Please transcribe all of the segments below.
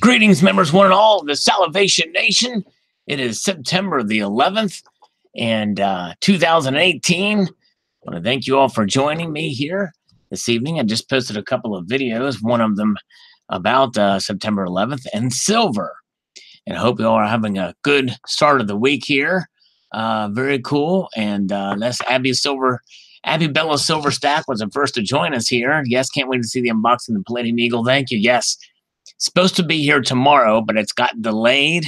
Greetings, members, one and all of the Salivation Nation. It is September the 11th, and 2018. I want to thank you all for joining me here this evening. I just posted a couple of videos, one of them about September 11th and silver. And I hope you all are having a good start of the week here. Very cool. And that's Abby Bella Silver Stack was the first to join us here. Yes, can't wait to see the unboxing of the Palladium Eagle. Thank you. Yes. Supposed to be here tomorrow, but it's got delayed,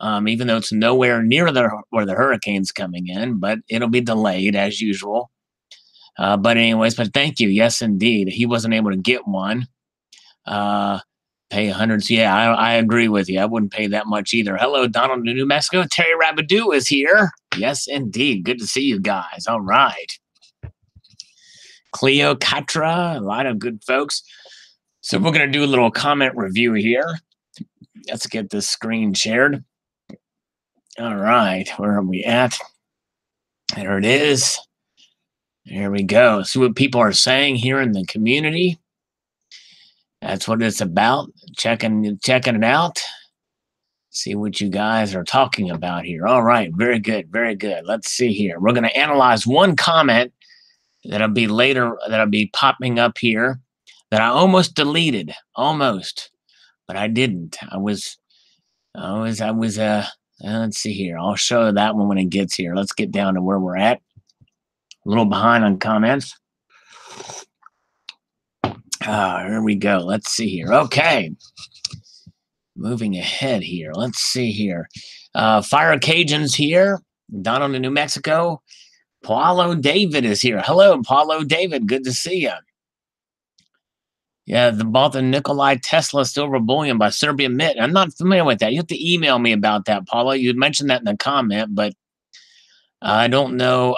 even though it's nowhere near where the hurricane's coming in, but it'll be delayed as usual. But anyways, but thank you. Yes, indeed. He wasn't able to get one. Pay hundreds. Yeah, I agree with you. I wouldn't pay that much either. Hello, Donald in New Mexico. Terry Rabidou is here. Yes, indeed. Good to see you guys. All right. Cleocatra, a lot of good folks. So we're going to do a little comment review here. Let's get this screen shared. All right, where are we at? There it is. There we go. See what people are saying here in the community. That's what it's about. Checking it out. See what you guys are talking about here. All right, very good, very good. Let's see here. We're going to analyze one comment that'll be later, that'll be popping up here, that I almost deleted, almost, but I didn't. Let's see here. I'll show that one when it gets here. Let's get down to where we're at. A little behind on comments. Here we go. Let's see here. Okay. Moving ahead here. Let's see here. Fire Cajuns here. Donald in New Mexico. Paulo David is here. Hello, Paulo David. Good to see you. Yeah, bought the Nikolai Tesla silver bullion by Serbia Mint. I'm not familiar with that. You have to email me about that, Paulo. You mentioned that in the comment, but I don't know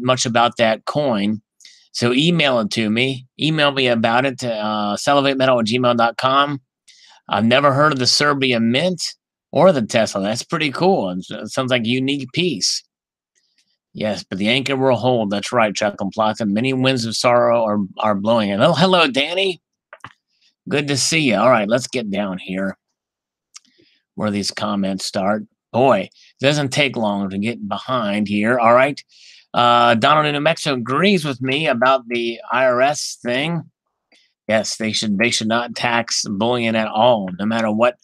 much about that coin. So email it to me. Email me about it to salivatemetal@gmail.com. I've never heard of the Serbia Mint or the Tesla. That's pretty cool. It sounds like a unique piece. Yes, but the anchor will hold. That's right, Chuck and Plata. Many winds of sorrow are blowing. And oh, hello, Danny. Good to see you. All right, let's get down here where these comments start. Boy, it doesn't take long to get behind here. All right. Donald in New Mexico agrees with me about the IRS thing. Yes, they should not tax bullion at all, no matter what.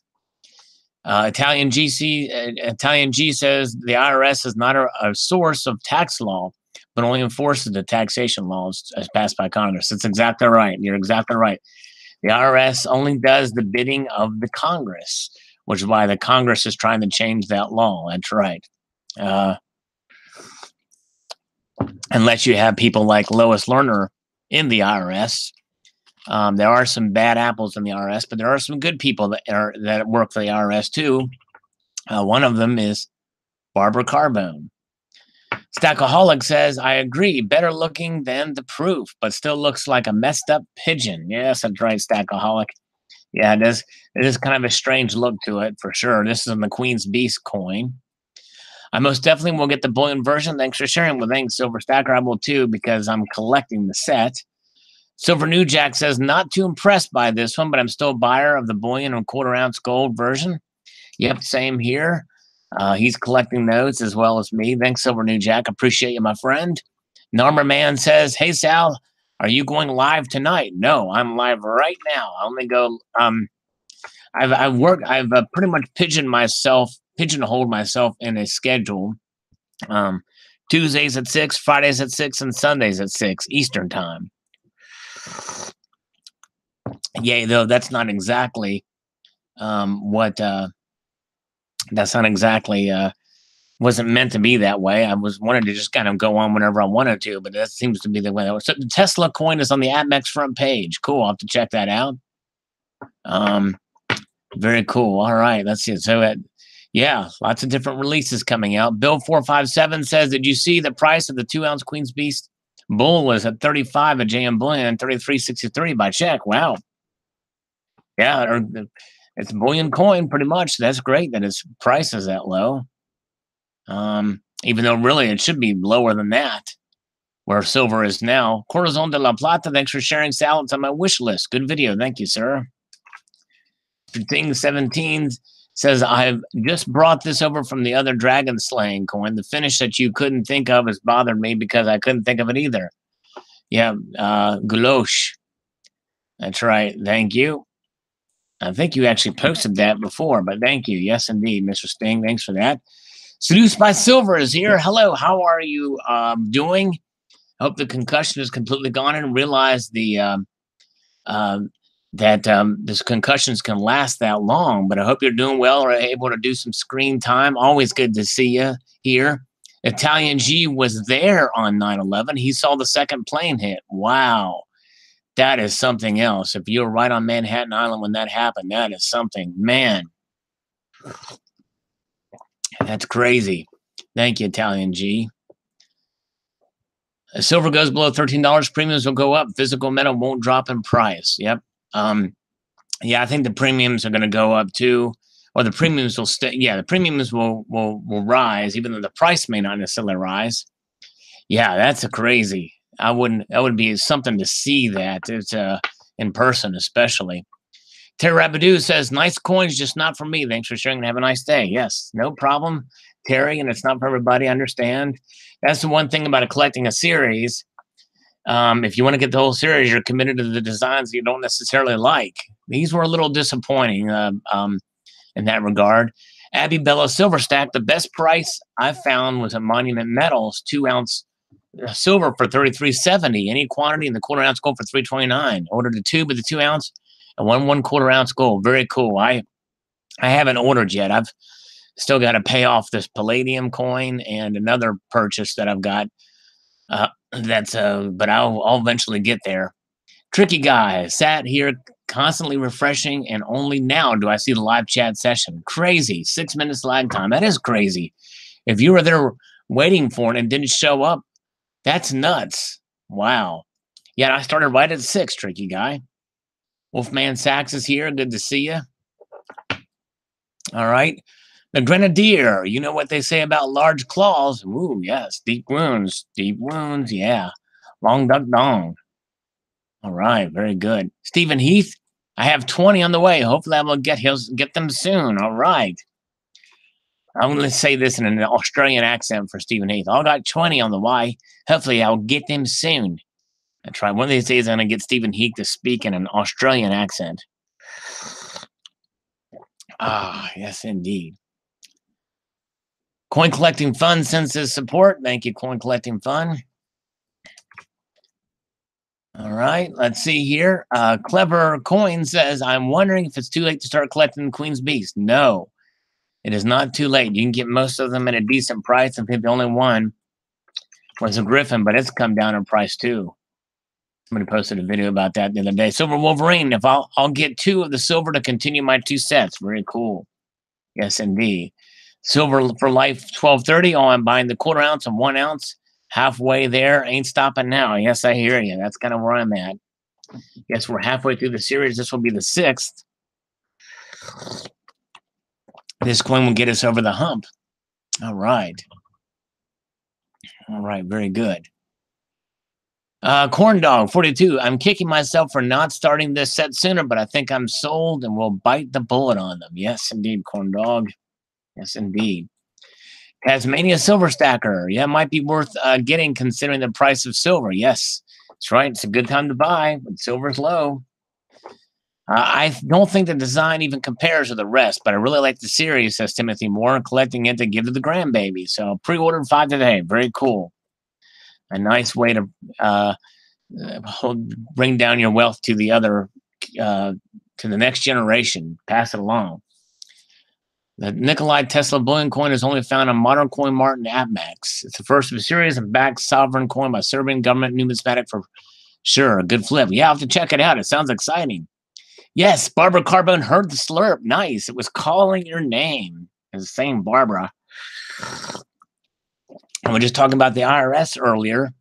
Italian G says the IRS is not a source of tax law, but only enforces the taxation laws as passed by Congress. That's exactly right. You're exactly right. The IRS only does the bidding of the Congress, which is why the Congress is trying to change that law. That's right. Unless you have people like Lois Lerner in the IRS. There are some bad apples in the IRS, but there are some good people that work for the IRS too. One of them is Barbara Carbone. Stackaholic says, I agree, better looking than the proof, but still looks like a messed up pigeon. Yes, that's right, Stackaholic. Yeah, it is. It is kind of a strange look to it, for sure. This is a McQueen's Beast coin. I most definitely will get the bullion version. Thanks for sharing. Well, thanks, Silver Stacker. I will too, because I'm collecting the set. Silver New Jack says, not too impressed by this one, but I'm still a buyer of the bullion and quarter-ounce gold version. Yep, same here. He's collecting those as well as me. Thanks, Silver New Jack. Appreciate you, my friend. Narmer Man says, hey, Sal, are you going live tonight? No, I'm live right now. I only go, I've pretty much pigeonholed myself in a schedule. Tuesdays at 6, Fridays at 6, and Sundays at 6 Eastern time. Yeah, though that's not exactly wasn't meant to be that way. I wanted to just kind of go on whenever I wanted to, but that seems to be the way that was. So the Tesla coin is on the APMEX front page. Cool. I'll have to check that out. Very cool. All right, let's see. So yeah, lots of different releases coming out. Bill 457 says, did you see the price of the 2-ounce Queen's Beast bull was at 35 at JM Bullion and 33.63 by check? Wow. Yeah, it's a bullion coin pretty much. That's great that its price is that low. Even though really it should be lower than that, where silver is now. Corazon de la Plata, thanks for sharing, Sal. It's on my wish list. Good video. Thank you, sir. Mr. Ting 17 says, I've just brought this over from the other dragon slaying coin. The finish that you couldn't think of has bothered me because I couldn't think of it either. Yeah, Gouloche. That's right. Thank you. I think you actually posted that before, but thank you. Yes, indeed, Mr. Sting. Thanks for that. Seduced by Silver is here. Hello, how are you doing? Hope the concussion is completely gone and realize the this concussions can last that long. But I hope you're doing well or able to do some screen time. Always good to see you here. Italian G was there on 9/11. He saw the second plane hit. Wow. That is something else. If you were right on Manhattan Island when that happened, that is something. Man, that's crazy. Thank you, Italian G. As silver goes below $13, premiums will go up. Physical metal won't drop in price. Yep. Yeah, I think the premiums are going to go up too, or the premiums will stay. Yeah, the premiums will rise, even though the price may not necessarily rise. Yeah, that's a crazy. That would be something to see that. It's in person, especially. Terry Rabidou says, nice coins, just not for me. Thanks for sharing and have a nice day. Yes, no problem, Terry, and it's not for everybody. I understand. That's the one thing about collecting a series. If you want to get the whole series, you're committed to the designs you don't necessarily like. These were a little disappointing in that regard. Abby Bella Silver Stack, the best price I found was at Monument Metals, 2-ounce silver for $33.70. Any quantity in the quarter-ounce gold for $3.29. Ordered a tube of the 2-ounce and 1 1/4-ounce gold. Very cool. I haven't ordered yet. I've still got to pay off this Palladium coin and another purchase that I've got. But I'll eventually get there. Tricky guy sat here constantly refreshing, and only now do I see the live chat session. Crazy. 6 minutes lag time. That is crazy. If you were there waiting for it and didn't show up, that's nuts. Wow. Yeah, I started right at 6, Tricky guy. Wolfman Sachs is here. Good to see you. All right. The Grenadier, you know what they say about large claws. Ooh, yes. Deep wounds. Deep wounds. Yeah. Long duck dong. All right. Very good. Stephen Heath, I have 20 on the way. Hopefully I will get them soon. All right. I'm going to say this in an Australian accent for Stephen Heath. I got 20 on the way. Hopefully I'll get them soon. I try. One of these days I'm going to get Stephen Heath to speak in an Australian accent. Ah, yes, indeed. Coin Collecting Fund sends his support. Thank you, Coin Collecting Fund. All right, let's see here. Clever Coin says, I'm wondering if it's too late to start collecting the Queen's Beast. No, it is not too late. You can get most of them at a decent price. I think the only one was a Griffin, but it's come down in price too. Somebody posted a video about that the other day. Silver Wolverine, if I'll get 2 of the silver to continue my 2 sets. Very cool. Yes, indeed. Silver for life 1230. Oh, I'm buying the 1/4 ounce and 1 ounce. Halfway there. Ain't stopping now. Yes, I hear you. That's kind of where I'm at. Yes, we're halfway through the series. This will be the 6th. This coin will get us over the hump. All right. All right. Very good. Corn Dog 42. I'm kicking myself for not starting this set sooner, but I think I'm sold and will bite the bullet on them. Yes, indeed, Corn Dog. Yes, indeed. Tasmania Silver Stacker. Yeah, might be worth getting considering the price of silver. Yes, that's right. It's a good time to buy, but silver's low. I don't think the design even compares to the rest, but I really like the series, says Timothy Moore, collecting it to give to the grandbaby. So pre-ordered 5 today. Very cool. A nice way to bring down your wealth to the other, to the next generation. Pass it along. The Nikolai Tesla bullion coin is only found on Modern Coin Mart and AppMax. It's the first of a series of backed sovereign coin by Serbian government numismatic for sure. A good flip. Yeah, I'll have to check it out. It sounds exciting. Yes, Barbara Carbone heard the slurp. Nice. It was calling your name. It was saying Barbara. And we're just talking about the IRS earlier.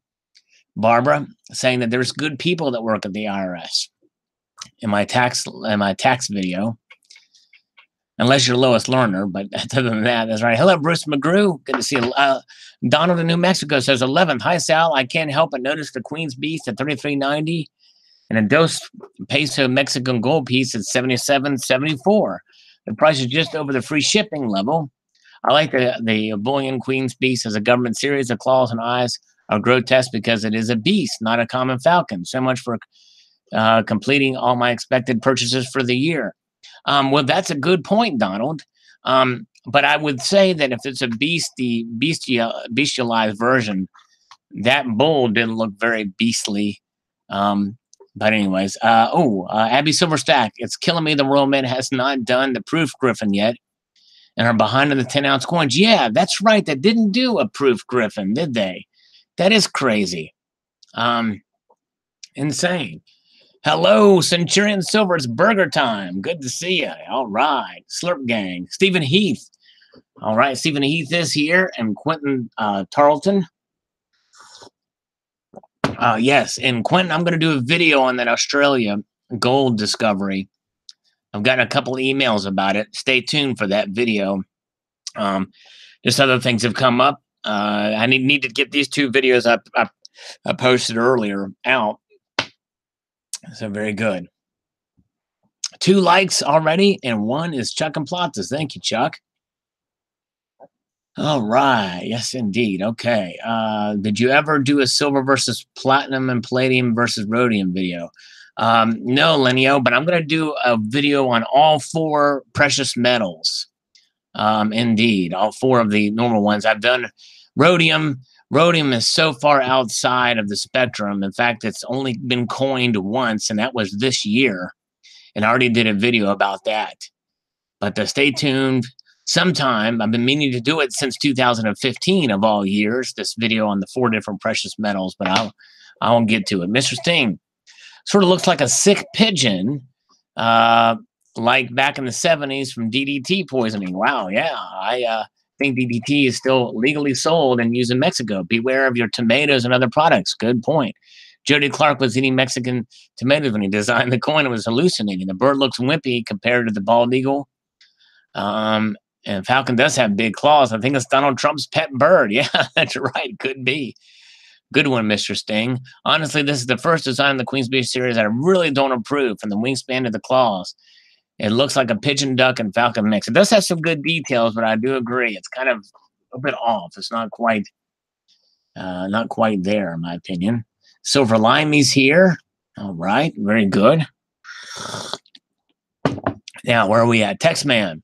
Barbara saying that there's good people that work at the IRS. In my tax video. Unless you're Lois Lerner, but other than that, that's right. Hello, Bruce McGrew. Good to see you. Donald in New Mexico says 11th. Hi, Sal. I can't help but notice the Queen's Beast at $33.90 And a dos peso Mexican gold piece at 77.74. The price is just over the free shipping level. I like the Bullion Queen's piece as a government series. The claws and eyes are grotesque because it is a beast, not a common falcon. So much for completing all my expected purchases for the year. Well, that's a good point, Donald. But I would say that if it's a bestialized version, that bull didn't look very beastly. But anyways, Abby Silverstack, it's killing me. The Royal Mint has not done the proof griffin yet and are behind on the 10-ounce coins. Yeah, that's right. They didn't do a proof griffin, did they? That is crazy. Insane. Hello, Centurion Silver. It's burger time. Good to see you. All right. Slurp Gang. Stephen Heath. All right. Stephen Heath is here. And Quentin Tarleton. Yes. And Quentin, I'm going to do a video on that Australia gold discovery. I've gotten a couple of emails about it. Stay tuned for that video. Just other things have come up. I need to get these two videos I posted earlier out. So very good. 2 likes already, and 1 is Chuck and Plotzes. Thank you, Chuck. All right. Yes, indeed. Okay. Did you ever do a silver versus platinum and palladium versus rhodium video? No, Lenio, but I'm going to do a video on all 4 precious metals. Indeed, all 4 of the normal ones. I've done rhodium. Rhodium is so far outside of the spectrum. In fact, it's only been coined once, and that was this year. And I already did a video about that. But stay tuned. Sometime, I've been meaning to do it since 2015 of all years, this video on the 4 different precious metals, but I won't get to it. Mr. Sting sort of looks like a sick pigeon, like back in the 70s from DDT poisoning. Wow, yeah, I think DDT is still legally sold and used in Mexico. Beware of your tomatoes and other products. Good point. Jody Clark was eating Mexican tomatoes when he designed the coin and was hallucinating. The bird looks wimpy compared to the bald eagle. And Falcon does have big claws. I think it's Donald Trump's pet bird. Yeah, that's right. Could be. Good one, Mr. Sting. Honestly, this is the first design in the Queen's Beach series that I really don't approve, from the wingspan to the claws. It looks like a pigeon, duck, and falcon mix. It does have some good details, but I do agree. It's kind of a bit off. It's not quite there, in my opinion. Silver Limey's here. All right. Very good. Now, where are we at? Texman.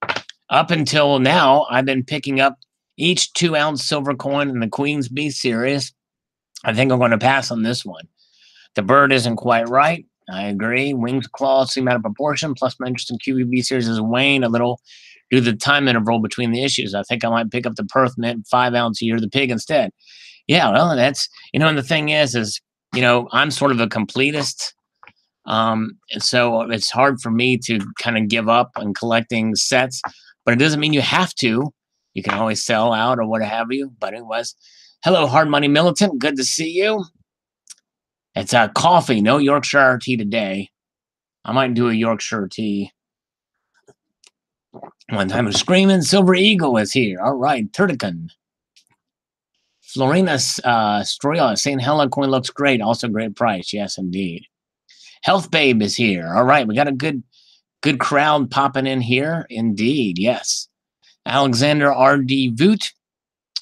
Up until now, I've been picking up each 2-ounce silver coin in the Queen's B series. I think I'm going to pass on this one. The bird isn't quite right. I agree. Wings, claws seem out of proportion. Plus, my interest in QVB series has waned a little due to the time interval between the issues. I think I might pick up the Perth Mint 5-ounce a year, the pig instead. Yeah, well, that's, and the thing is, I'm sort of a completist. And so it's hard for me to kind of give up on collecting sets, but it doesn't mean you have to. You can always sell out or what have you. But anyways, hello, Hard Money Militant. Good to see you. It's coffee, no Yorkshire tea today. I might do a Yorkshire tea. One time of screaming, Silver Eagle is here. All right, Turdican. Florina Stroila, St. Helena coin looks great. Also great price. Yes, indeed. Health Babe is here. All right, we got a good crowd popping in here. Indeed, yes. Alexander R.D. Voot.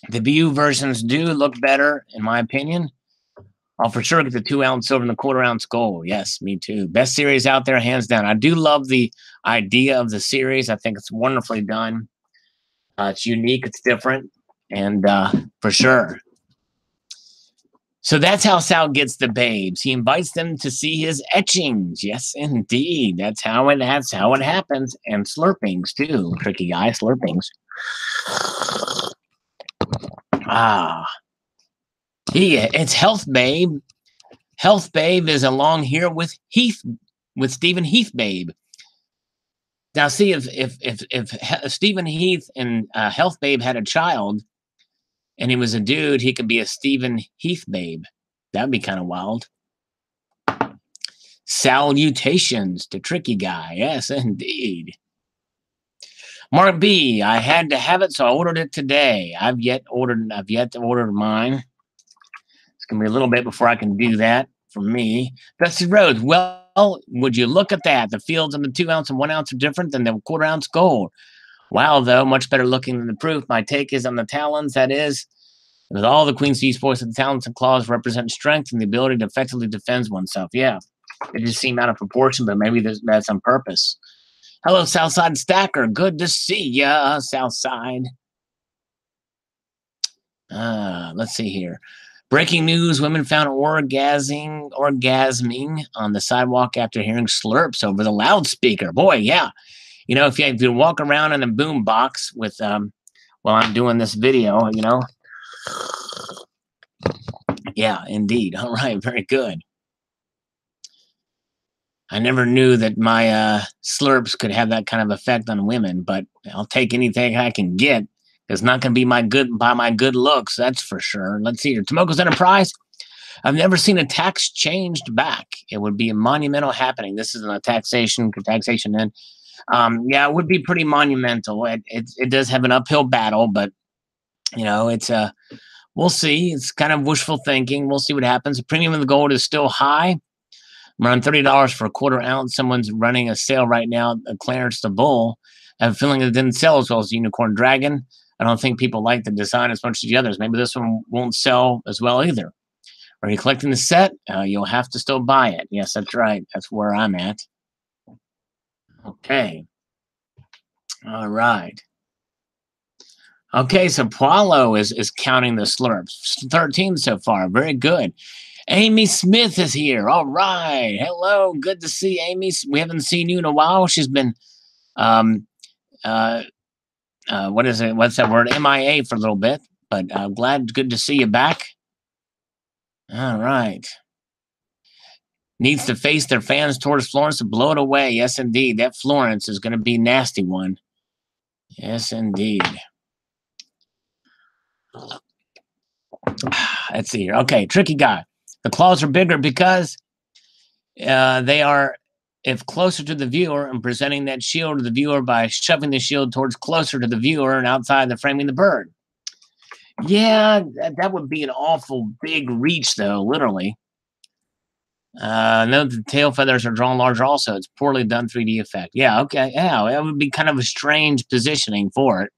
The BU versions do look better, in my opinion. I'll for sure get the 2-ounce silver and the 1/4-ounce gold. Yes, me too. Best series out there, hands down. I do love the idea of the series. I think it's wonderfully done. It's unique. It's different. And for sure. So that's how Sal gets the babes. He invites them to see his etchings. Yes, indeed. That's how it happens. And slurpings, too. Tricky guy, slurpings. It's Health Babe. Health Babe is along here with Stephen Heath Babe. Now, see, if Stephen Heath and Health Babe had a child, and he was a dude, he could be a Stephen Heath Babe. That'd be kind of wild. Salutations to Tricky Guy. Yes, indeed. Mark B, I had to have it, so I ordered it today. I've yet to order mine. It's going to be a little bit before I can do that. for me. Dusty Rose. Well, would you look at that? The fields on the 2 ounce and 1 ounce are different than the quarter ounce gold. Wow, though, much better looking than the proof. My take is on the talons, that is, with all the Queen's D's voice, the talons and claws represent strength and the ability to effectively defend oneself. Yeah, it just seemed out of proportion, but maybe that's on purpose. Hello, Southside Stacker. Good to see ya, Southside. Let's see here. Breaking news, women found orgasming on the sidewalk after hearing slurps over the loudspeaker. Boy, yeah. You know, if you walk around in a boom box with, while I'm doing this video, you know. Yeah, indeed. All right, very good. I never knew that my slurps could have that kind of effect on women, but I'll take anything I can get. It's not going to be my good looks, that's for sure. Let's see here. Tomoko's Enterprise. I've never seen a tax changed back. It would be a monumental happening. This isn't a taxation in. Yeah, it would be pretty monumental. It does have an uphill battle, but you know, it's we'll see. It's kind of wishful thinking. We'll see what happens. The premium of the gold is still high. Around $30 for a quarter ounce. Someone's running a sale right now. Clarence the Bull. I have a feeling it didn't sell as well as the Unicorn Dragon. I don't think people like the design as much as the others. Maybe this one won't sell as well either. Are you collecting the set? You'll have to still buy it. Yes, that's right. That's where I'm at. Okay. All right. Okay, so Paulo is counting the slurps. 13 so far. Very good. Amy Smith is here. All right. Hello. Good to see Amy. We haven't seen you in a while. She's been what is it? What's that word? MIA for a little bit, but good to see you back. All right. Needs to face their fans towards Florence to blow it away. Yes, indeed. That Florence is going to be a nasty one. Yes, indeed. Let's see here. Okay, tricky guy. The claws are bigger because they are if closer to the viewer and presenting that shield to the viewer by shoving the shield towards closer to the viewer and outside the framing the bird. Yeah, that would be an awful big reach, though, literally. Note the tail feathers are drawn larger also. It's poorly done 3D effect. Yeah, okay. Yeah, that would be kind of a strange positioning for it.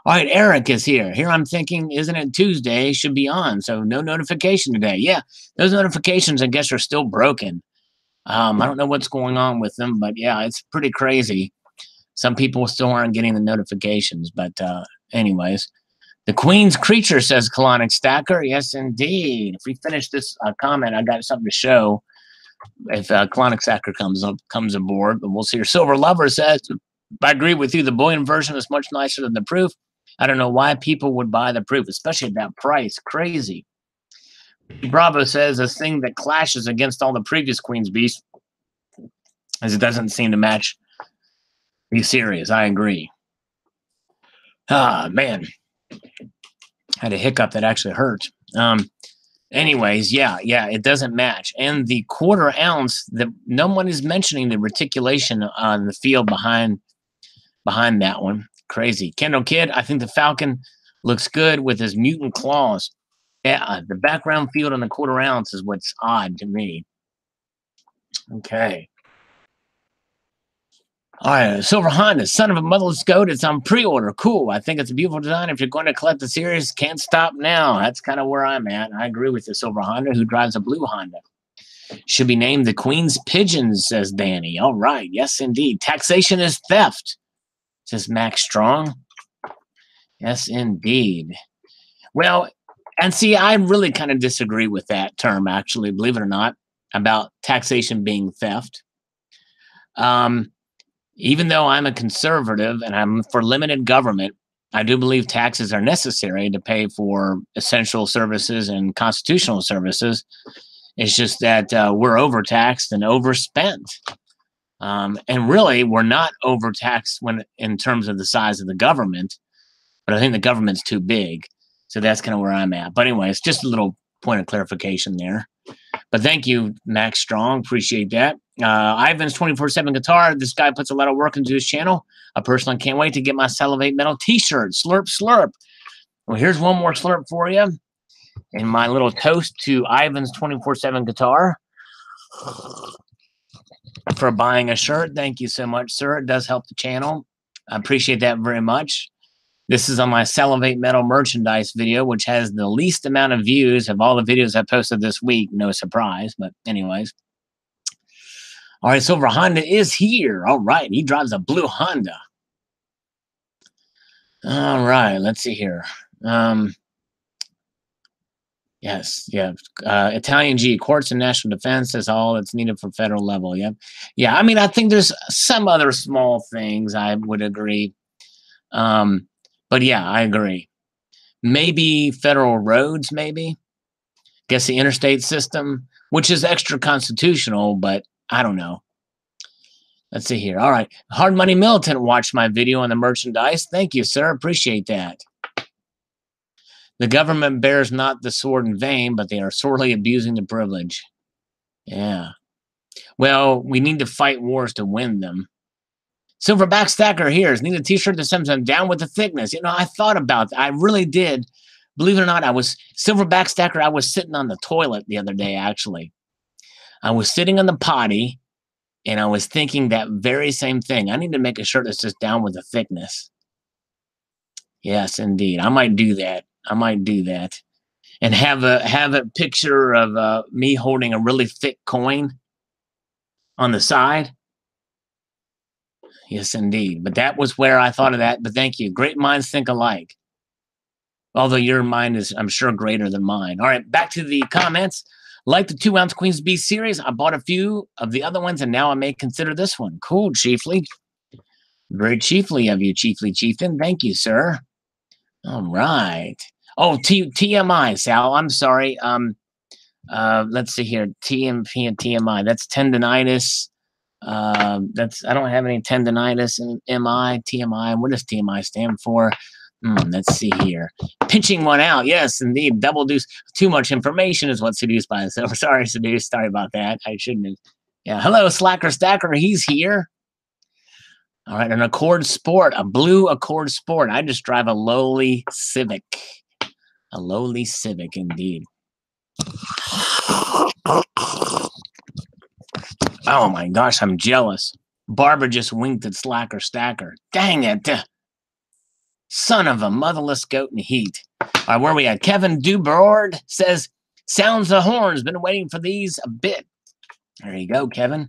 All right, Eric is here. Here I'm thinking, isn't it Tuesday? Should be on, so no notification today. Yeah, those notifications, I guess, are still broken. I don't know what's going on with them, but yeah, it's pretty crazy. Some people still aren't getting the notifications, but anyways. The Queen's Creature, says Colonic Stacker. Yes, indeed. If we finish this comment, I got something to show if Colonic Stacker comes aboard, but we'll see. Your Silver Lover says, I agree with you. The bullion version is much nicer than the proof. I don't know why people would buy the proof, especially at that price. Crazy. Bravo says, a thing that clashes against all the previous Queen's Beasts as it doesn't seem to match the series. I agree. Ah, man. I had a hiccup that actually hurt. Anyways, yeah, it doesn't match. And the quarter ounce, no one is mentioning the reticulation on the field behind that one. Crazy. Kendall Kid, I think the Falcon looks good with his mutant claws. Yeah, the background field on the quarter ounce is what's odd to me. Okay. All right, Silver Honda, son of a motherless goat. It's on pre-order. Cool. I think it's a beautiful design. If you're going to collect the series, can't stop now. That's kind of where I'm at. I agree with the Silver Honda, who drives a blue Honda. Should be named the Queen's Pigeons, says Danny. All right. Yes, indeed. Taxation is theft, says Max Strong. Yes, indeed. Well, and see, I really kind of disagree with that term, actually, believe it or not, about taxation being theft. Even though I'm a conservative and I'm for limited government, I do believe taxes are necessary to pay for essential services and constitutional services. It's just that we're overtaxed and overspent. And really, we're not overtaxed in terms of the size of the government, but I think the government's too big. So that's kind of where I'm at. But anyway, it's just a little point of clarification there. But thank you, Max Strong. Appreciate that. Ivan's 24/7 Guitar. This guy puts a lot of work into his channel. I personally can't wait to get my Salivate Metal t-shirt. Slurp, slurp. Well, here's one more slurp for you. And my little toast to Ivan's 24/7 guitar for buying a shirt. Thank you so much, sir. It does help the channel. I appreciate that very much. This is on my Salivate Metal merchandise video, which has the least amount of views of all the videos I posted this week. No surprise, but anyways. All right, Silver Honda is here. All right, he drives a blue Honda. All right, let's see here. Yes, yeah. Italian G, courts and national defense is all that's needed for federal level. Yep. Yeah, I mean, I think there's some other small things I would agree. But yeah, I agree. Maybe federal roads, maybe. Guess the interstate system, which is extra constitutional, but I don't know. Let's see here. All right. Hard Money Militant watched my video on the merchandise. Thank you, sir. Appreciate that. The government bears not the sword in vain, but they are sorely abusing the privilege. Yeah. Well, we need to fight wars to win them. Silverback Stacker here. Need a t-shirt that says I'm down with the thickness. You know, I thought about that. I really did. Believe it or not, Silverback Stacker, I was sitting on the toilet the other day, actually. I was sitting on the potty, and I was thinking that very same thing. I need to make a shirt that's just down with the thickness. Yes, indeed. I might do that. And have a picture of me holding a really thick coin on the side. Yes, indeed. But that was where I thought of that. But thank you. Great minds think alike. Although your mind is, I'm sure, greater than mine. All right, back to the comments. Like the 2-ounce Queens Bee series, I bought a few of the other ones, and now I may consider this one. Cool, Chiefly. Very chiefly of you, Chieftain. Thank you, sir. All right. Oh, TMI, Sal. I'm sorry. Let's see here. TMP and TMI. That's tendinitis. I don't have any tendinitis in MI, TMI. What does TMI stand for? Let's see here. Pinching one out. Yes, indeed. Double deuce. Too much information is what seduced by. So sorry, seduced. Sorry about that. I shouldn't have. Yeah. Hello, Slacker Stacker. He's here. All right. An Accord Sport. A blue Accord Sport. I just drive a lowly Civic. A lowly Civic, indeed. Oh my gosh, I'm jealous. Barbara just winked at Slacker Stacker. Dang it. Son of a motherless goat in heat. All right, where are we at? Kevin Dubord says, sounds the horns. Been waiting for these a bit. There you go, Kevin.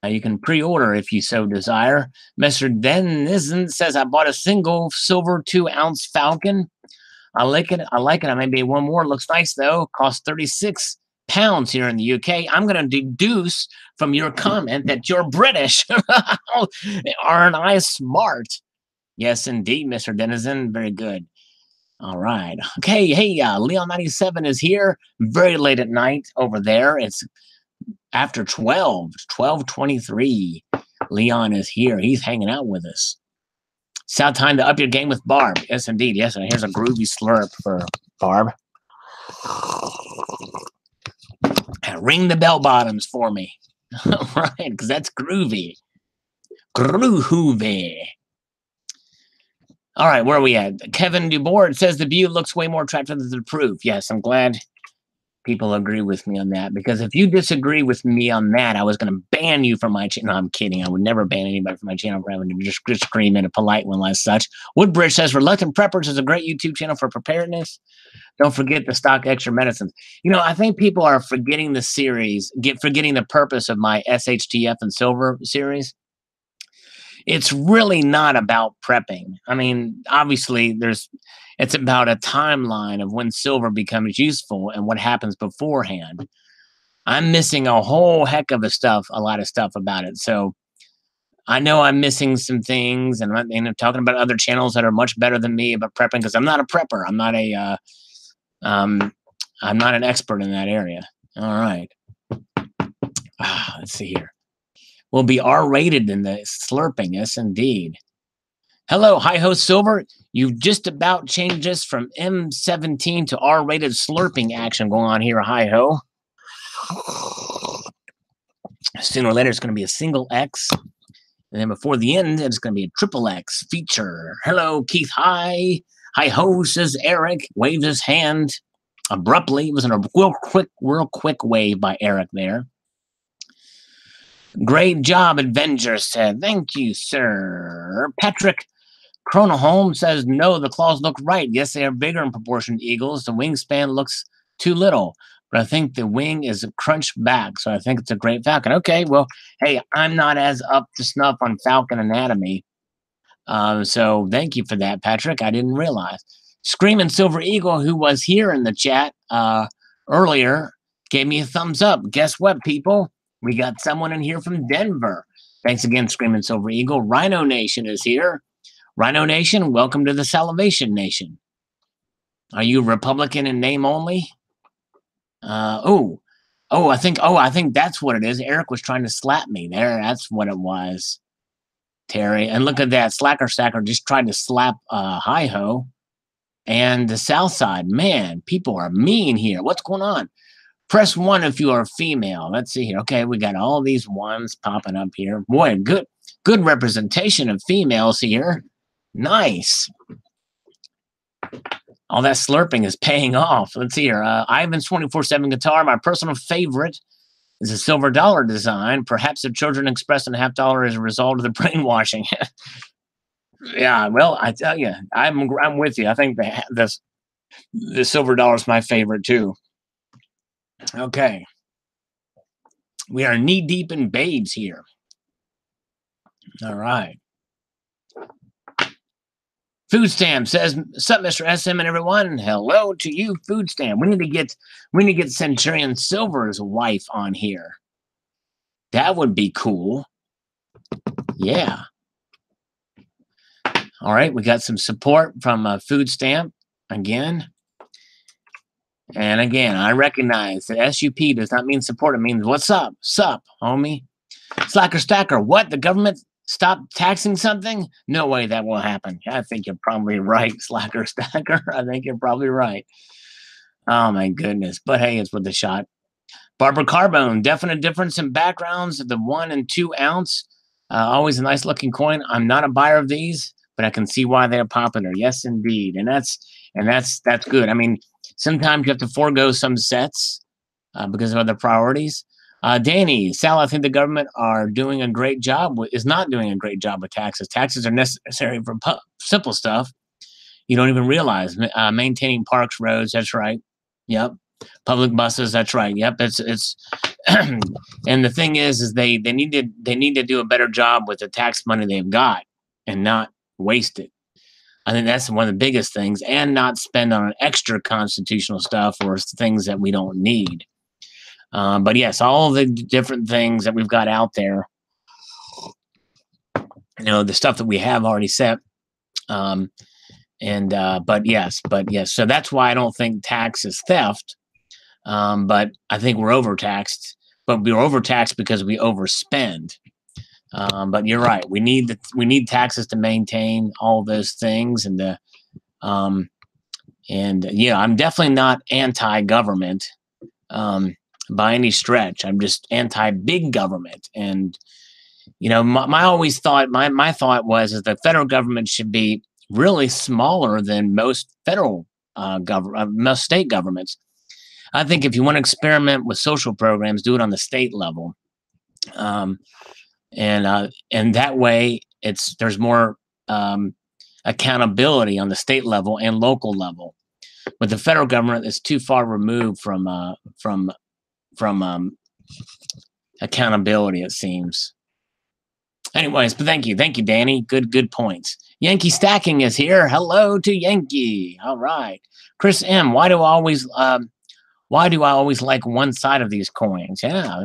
You can pre-order if you so desire. Mr. Denizen says, I bought a single silver 2-ounce Falcon. I like it. I may be one more. Looks nice, though. Costs £36 here in the UK. I'm going to deduce from your comment that you're British. Aren't I smart? Yes, indeed, Mr. Denizen. Very good. All right. Okay. Hey, Leon97 is here. Very late at night over there. It's after 12:23. Leon is here. He's hanging out with us. It's now time to up your game with Barb. Yes, indeed. Yes, and here's a groovy slurp for Barb. And ring the bell bottoms for me. All right, because that's groovy. Groovy. All right, where are we at? Kevin Dubord says the view looks way more attractive than the proof. Yes, I'm glad people agree with me on that, because if you disagree with me on that, I was going to ban you from my channel. No, I'm kidding. I would never ban anybody from my channel for having to just scream in a polite one like such. Woodbridge says Reluctant Preppers is a great YouTube channel for preparedness. Don't forget the stock extra medicines. You know, I think people are forgetting the series, forgetting the purpose of my SHTF and silver series. It's really not about prepping. I mean, obviously, it's about a timeline of when silver becomes useful and what happens beforehand. I'm missing a whole heck of a lot of stuff about it. So I know I'm missing some things, and I'm talking about other channels that are much better than me about prepping, because I'm not a prepper. I'm not an expert in that area. All right. Let's see here. Will be R-rated in the slurping. Yes, indeed. Hello, Hi-Ho Silver. You've just about changed us from M17 to R-rated slurping action going on here, Hi-Ho. Sooner or later, it's going to be a single X. And then before the end, it's going to be a triple X feature. Hello, Keith. Hi. Hi-Ho, says Eric. Waves his hand. abruptly. It was a real quick wave by Eric there. Great job, Avenger said. Thank you, sir. Patrick Chronoholm says, no, the claws look right. Yes, they are bigger in proportion to eagles. The wingspan looks too little, but I think the wing is crunched back, so I think it's a great falcon. Okay, well, hey, I'm not as up to snuff on falcon anatomy, so thank you for that, Patrick. I didn't realize. Screaming Silver Eagle, who was here in the chat earlier, gave me a thumbs up. Guess what, people? We got someone in here from Denver. Thanks again, Screaming Silver Eagle. Rhino Nation is here. Rhino Nation, welcome to the Salivation Nation. Are you Republican in name only? I think that's what it is. Eric was trying to slap me there. That's what it was, Terry. And look at that. Slacker Stacker just tried to slap Hi-Ho and the South Side. Man, people are mean here. What's going on? Press 1 if you are female. Let's see here. Okay, we got all these ones popping up here. Boy, good representation of females here. Nice. All that slurping is paying off. Let's see here. Ivan's 24/7 guitar. My personal favorite is a silver dollar design. Perhaps the children expressed in $50 as a result of the brainwashing. Yeah, well, I tell you, I'm with you. I think the silver dollar is my favorite too. Okay. We are knee deep in babes here. All right. Food Stamp says, "Sup, Mr. SM and everyone. Hello to you, Food Stamp. We need to get Centurion Silver's wife on here. That would be cool. Yeah. All right, we got some support from Food Stamp again. And again, I recognize that SUP does not mean support. It means what's up? Sup, homie. Slacker Stacker, what? The government stopped taxing something? No way that will happen. I think you're probably right, Slacker Stacker. I think you're probably right. Oh, my goodness. But hey, it's with a shot. Barbara Carbone, definite difference in backgrounds of the 1 and 2 ounce. Always a nice looking coin. I'm not a buyer of these, but I can see why they're popular. Yes, indeed. And that's good. I mean, sometimes you have to forego some sets because of other priorities. Danny, Sal, I think the government is not doing a great job with taxes. Taxes are necessary for simple stuff you don't even realize. Maintaining parks, roads, that's right. Yep. Public buses, that's right. Yep. It's and the thing is they need to do a better job with the tax money they've got and not waste it. I think that's one of the biggest things, and not spend on extra constitutional stuff or things that we don't need. But yes, all the different things that we've got out there, the stuff that we have already set. But yes. So that's why I don't think tax is theft. But I think we're overtaxed. But we're overtaxed because we overspend. But you're right. We need taxes to maintain all those things, and I'm definitely not anti-government by any stretch. I'm just anti-big government. And my thought was the federal government should be really smaller than most federal most state governments. I think if you want to experiment with social programs, do it on the state level. And that way there's more accountability on the state level and local level. But the federal government is too far removed from accountability, it seems. Anyways, but thank you, Danny. Good points. Yankee Stacking is here. Hello to Yankee. All right, Chris M. Why do I always like one side of these coins? Yeah.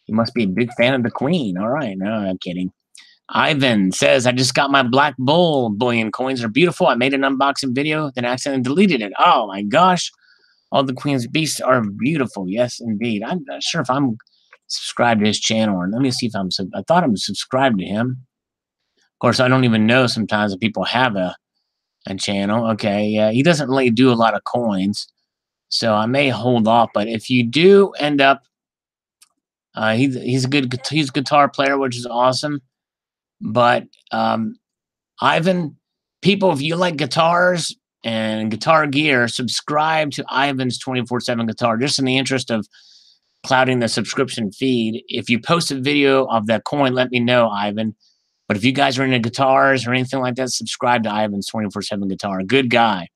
You must be a big fan of the Queen. All right. No, I'm kidding. Ivan says, I just got my Black Bull bullion coins. They're beautiful. I made an unboxing video, then accidentally deleted it. Oh, my gosh. All the Queen's Beasts are beautiful. Yes, indeed. I'm not sure if I'm subscribed to his channel. Or let me see if I thought I'm subscribed to him. Of course, I don't even know sometimes if people have a channel. Okay. Yeah, he doesn't really do a lot of coins. So I may hold off. But if you do end up, he's a guitar player, which is awesome. But Ivan, people, if you like guitars, and Guitar Gear, subscribe to Ivan's 24/7 Guitar, just in the interest of clouding the subscription feed. If you post a video of that coin, let me know, Ivan. But if you guys are into guitars or anything like that, subscribe to Ivan's 24/7 Guitar. Good guy.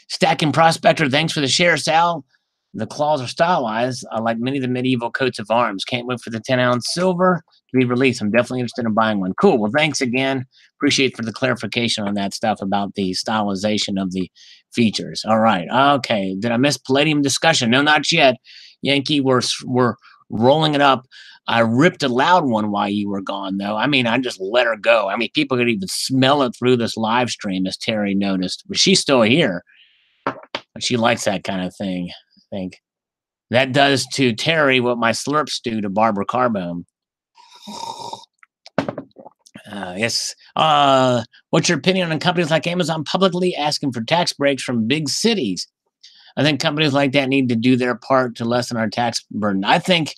Stacking Prospector, thanks for the share, Sal. The claws are stylized like many of the medieval coats of arms. Can't wait for the 10-ounce silver to be released. I'm definitely interested in buying one. Cool. Well, thanks again. Appreciate for the clarification on that stuff about the stylization of the features. All right. Okay. Did I miss Palladium discussion? No, not yet. Yankee, we're rolling it up. I ripped a loud one while you were gone, though. I mean, I just let her go. I mean, people could even smell it through this live stream, as Terry noticed. But she's still here. She likes that kind of thing, I think. That does to Terry what my slurps do to Barbara Carbone. Yes. What's your opinion on companies like Amazon publicly asking for tax breaks from big cities? I think companies like that need to do their part to lessen our tax burden. I think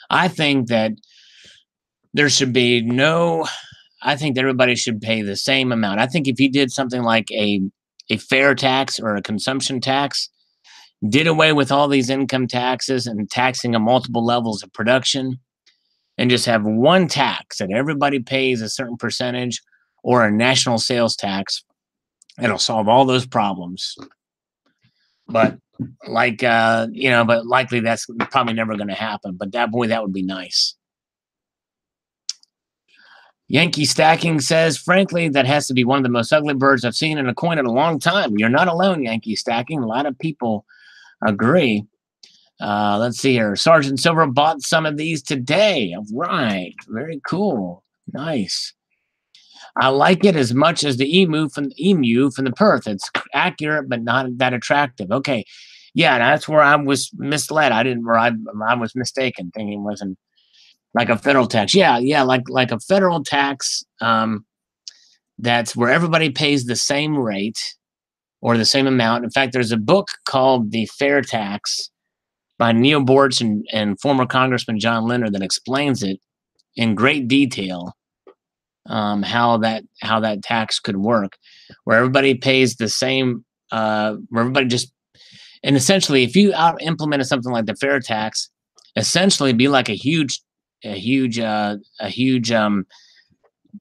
that there should be no. I think that everybody should pay the same amount. I think if you did something like a fair tax or a consumption tax, did away with all these income taxes and taxing on multiple levels of production, and just have one tax that everybody pays a certain percentage, or a national sales tax, it'll solve all those problems. But but likely that's probably never going to happen. But that would be nice. Yankee Stacking says, frankly, that has to be one of the most ugly birds I've seen in a coin in a long time. You're not alone, Yankee Stacking. A lot of people agree. Let's see here. Sergeant Silver bought some of these today. All right. Very cool. Nice. I like it as much as the emu from the Perth. It's accurate, but not that attractive. Okay. Yeah, that's where I was misled. I was mistaken, thinking it wasn't like a federal tax. Yeah, like a federal tax. That's where everybody pays the same rate or the same amount. In fact, there's a book called The Fair Tax by Neil Bortz and former Congressman John Leonard that explains it in great detail, how that tax could work, where everybody pays the same, where everybody just, and essentially, if you implemented something like the fair tax, essentially it'd be like a huge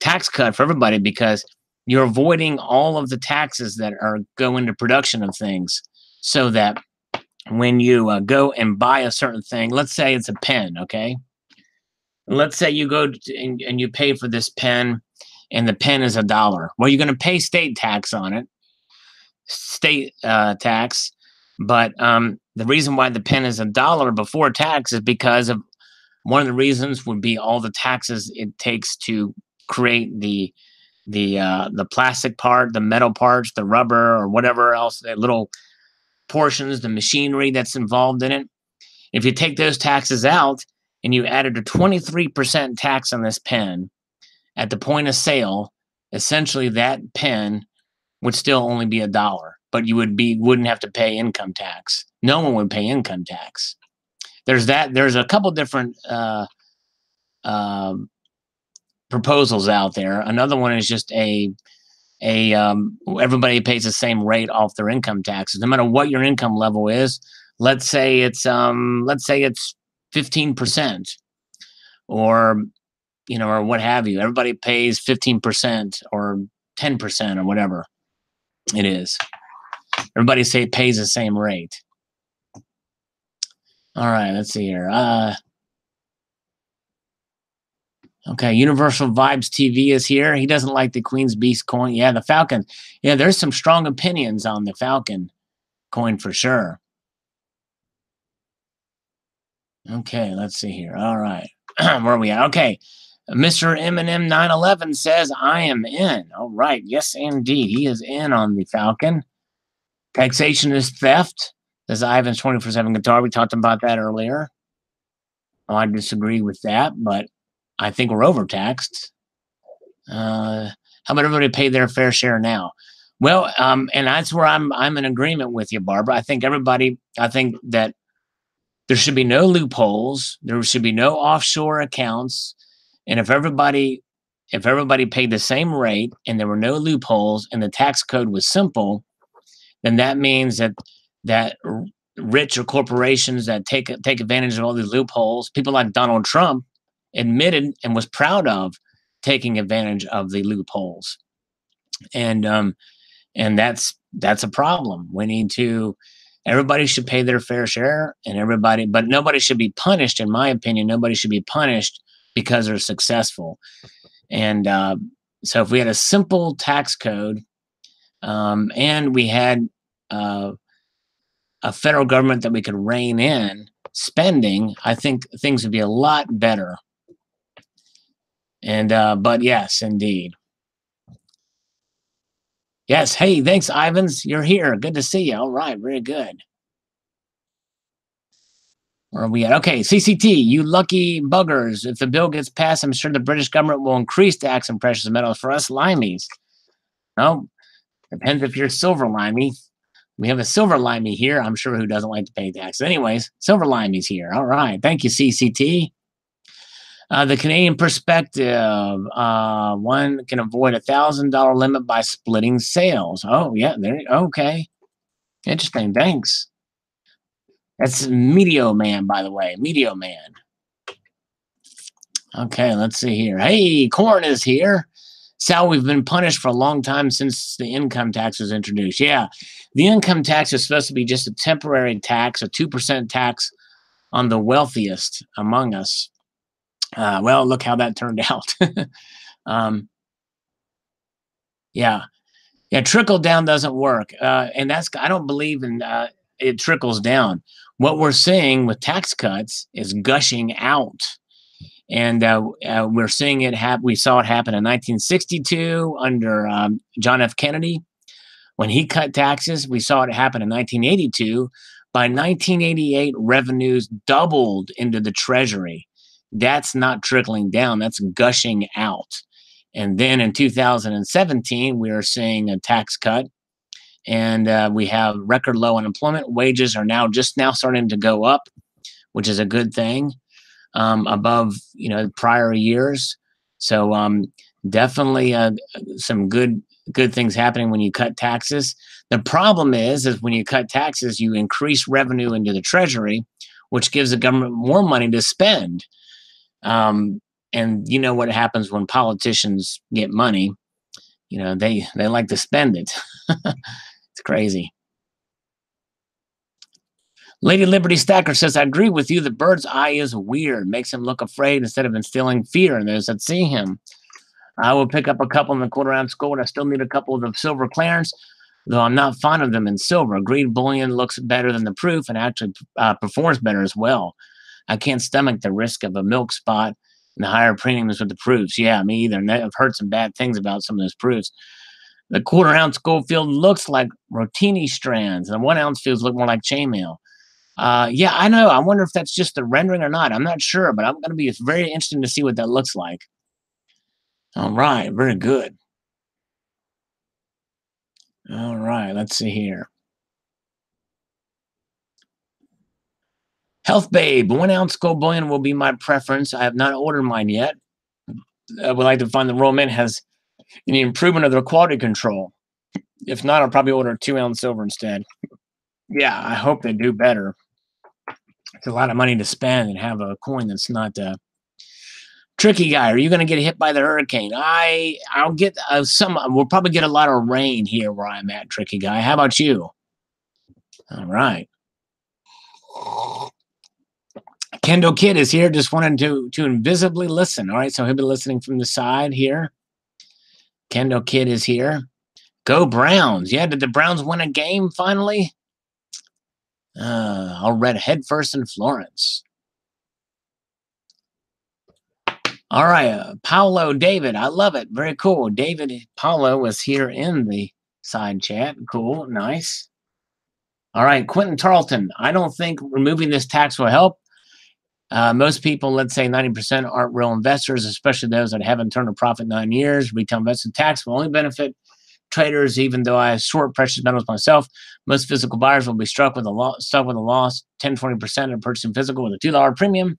tax cut for everybody, because you're avoiding all of the taxes that go into production of things, so that when you go and buy a certain thing, let's say it's a pen, okay? Let's say you go and you pay for this pen, and the pen is $1. Well, you're going to pay state tax on it, tax. But the reason why the pen is $1 before tax is because of one of the reasons would be all the taxes it takes to create the plastic part, the metal parts, the rubber, or whatever else, the little portions, the machinery that's involved in it. If you take those taxes out and you added a 23% tax on this pen at the point of sale, essentially that pen would still only be $1, but you wouldn't have to pay income tax. No one would pay income tax. There's a couple different proposals out there. Another one is just everybody pays the same rate off their income taxes, no matter what your income level is. Let's say it's 15%, or or what have you. Everybody pays 15% or 10% or whatever it is. Everybody pays the same rate. All right, let's see here. Okay, Universal Vibes TV is here. He doesn't like the Queen's Beast coin. Yeah, the Falcon. Yeah, there's some strong opinions on the Falcon coin for sure. Okay, let's see here. All right. Where are we at? Okay. Mr. Eminem 911 says, I am in. All right. Yes, indeed. He is in on the Falcon. Taxation is theft. Says Ivan's 24/7 Guitar. We talked about that earlier. Oh, I disagree with that, but I think we're overtaxed. How about everybody pay their fair share now? Well, and that's where I'm in agreement with you, Barbara. I think that there should be no loopholes. There should be no offshore accounts. And if everybody paid the same rate and there were no loopholes and the tax code was simple, then that means that rich or corporations that take advantage of all these loopholes, people like Donald Trump admitted and was proud of taking advantage of the loopholes. And that's a problem. We need to, everybody should pay their fair share, and everybody, but nobody should be punished, in my opinion. Nobody should be punished because they're successful. And so if we had a simple tax code, and we had a federal government that we could rein in spending, I think things would be a lot better. And but yes, indeed. Yes. Hey, thanks, Ivans. You're here. Good to see you. All right. Very good. Where are we at? Okay, CCT, you lucky buggers. If the bill gets passed, I'm sure the British government will increase tax on precious metals for us limeys. No, depends if you're silver limey. We have a silver limey here. I'm sure who doesn't like to pay taxes. Anyways, silver limey's here. All right. Thank you, CCT. The Canadian perspective, one can avoid $1,000 limit by splitting sales. Oh, yeah. Okay. Interesting. Thanks. That's Medio Man, by the way. Medio Man. Okay, let's see here. Hey, Corn is here. Sal, we've been punished for a long time since the income tax was introduced. Yeah, the income tax is supposed to be just a temporary tax, a 2% tax on the wealthiest among us. Well, look how that turned out. Yeah, trickle down doesn't work. And that's, I don't believe in it trickles down. What we're seeing with tax cuts is gushing out. And we're seeing it happen. We saw it happen in 1962 under John F. Kennedy. When he cut taxes, we saw it happen in 1982. By 1988, revenues doubled into the Treasury. That's not trickling down. That's gushing out. And then in 2017, we are seeing a tax cut. And we have record low unemployment. Wages are just now starting to go up, which is a good thing, above prior years. So definitely some good things happening when you cut taxes. The problem is when you cut taxes, you increase revenue into the Treasury, which gives the government more money to spend. And you know what happens when politicians get money? They like to spend it. It's crazy. Lady Liberty Stacker says, I agree with you. The bird's eye is weird. Makes him look afraid instead of instilling fear in those that see him. I will pick up a couple in the quarter ounce gold. I still need a couple of the silver clearance, though I'm not fond of them in silver. Green bullion looks better than the proof and actually performs better as well. I can't stomach the risk of a milk spot and the higher premiums with the proofs. Yeah, me either. And I've heard some bad things about some of those proofs. The quarter ounce gold field looks like Rotini strands, and the 1 ounce fields look more like chainmail. Yeah, I know. I wonder if that's just the rendering or not. I'm not sure, but I'm going to be very interested to see what that looks like. All right, very good. All right, let's see here. Health Babe, 1 ounce gold bullion will be my preference. I have not ordered mine yet. I would like to find the Royal Mint has any improvement of their quality control. If not, I'll probably order 2 ounce silver instead. Yeah, I hope they do better. It's a lot of money to spend and have a coin that's not Tricky Guy. Are you going to get hit by the hurricane? I'll get some. We'll probably get a lot of rain here where I'm at, Tricky Guy. How about you? All right. Kendo Kid is here. Just wanted to invisibly listen. All right, so he'll be listening from the side here. Kendo Kid is here. Go Browns. Yeah, did the Browns win a game finally? I'll read head first in Florence. All right, Paulo David. I love it. Very cool. David Paulo was here in the side chat. Cool. Nice. All right, Quentin Tarleton. I don't think removing this tax will help. Most people, let's say 90%, aren't real investors, especially those that haven't turned a profit in 9 years. Retail investment tax will only benefit traders, even though I short precious metals myself. Most physical buyers will be struck with a loss, 10-20% of purchasing physical with a $2 premium.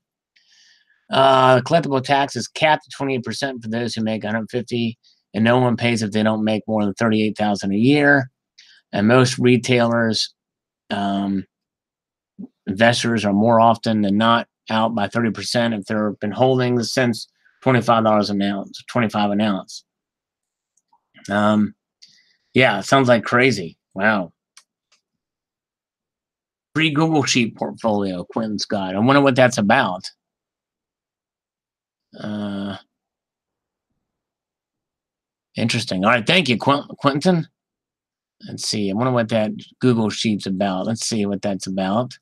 Collectible tax is capped at 28% for those who make $150,000, and no one pays if they don't make more than $38,000 a year. And most retailers, investors are more often than not out by 30% if they've been holding since $25 an ounce, 25 an ounce. Yeah, it sounds like crazy. Wow. Free Google Sheet portfolio, Quentin Scott. I wonder what that's about. Interesting. All right, thank you, Quentin. Let's see. I wonder what that Google Sheet's about. Let's see what that's about.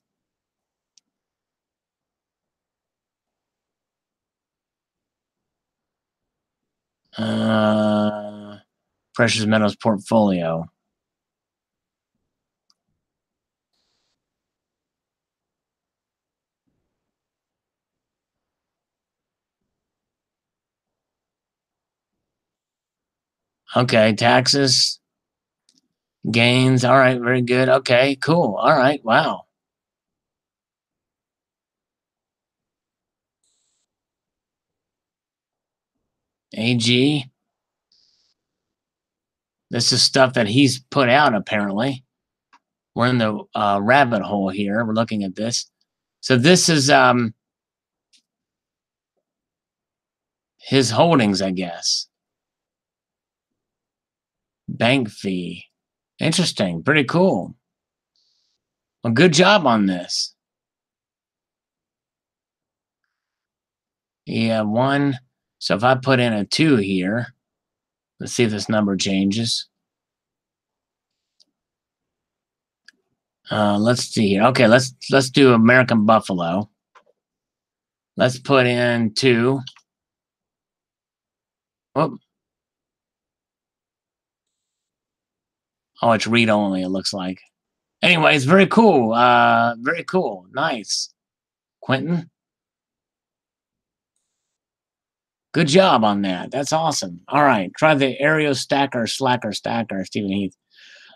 Precious metals portfolio. Okay, taxes, gains. All right, very good. Okay, cool. All right, wow. AG. This is stuff that he's put out, apparently. We're in the rabbit hole here. We're looking at this. So this is his holdings, I guess. Bank fee. Interesting. Pretty cool. Well, good job on this. Yeah, 1. So if I put in a 2 here, let's see if this number changes. Let's see here. Okay, let's do American Buffalo. Let's put in 2. Oh, it's read only, it looks like. Anyways, very cool. Very cool. Nice. Quentin. Good job on that. That's awesome. All right. Try the Aereo Stacker, Slacker, Stephen Heath.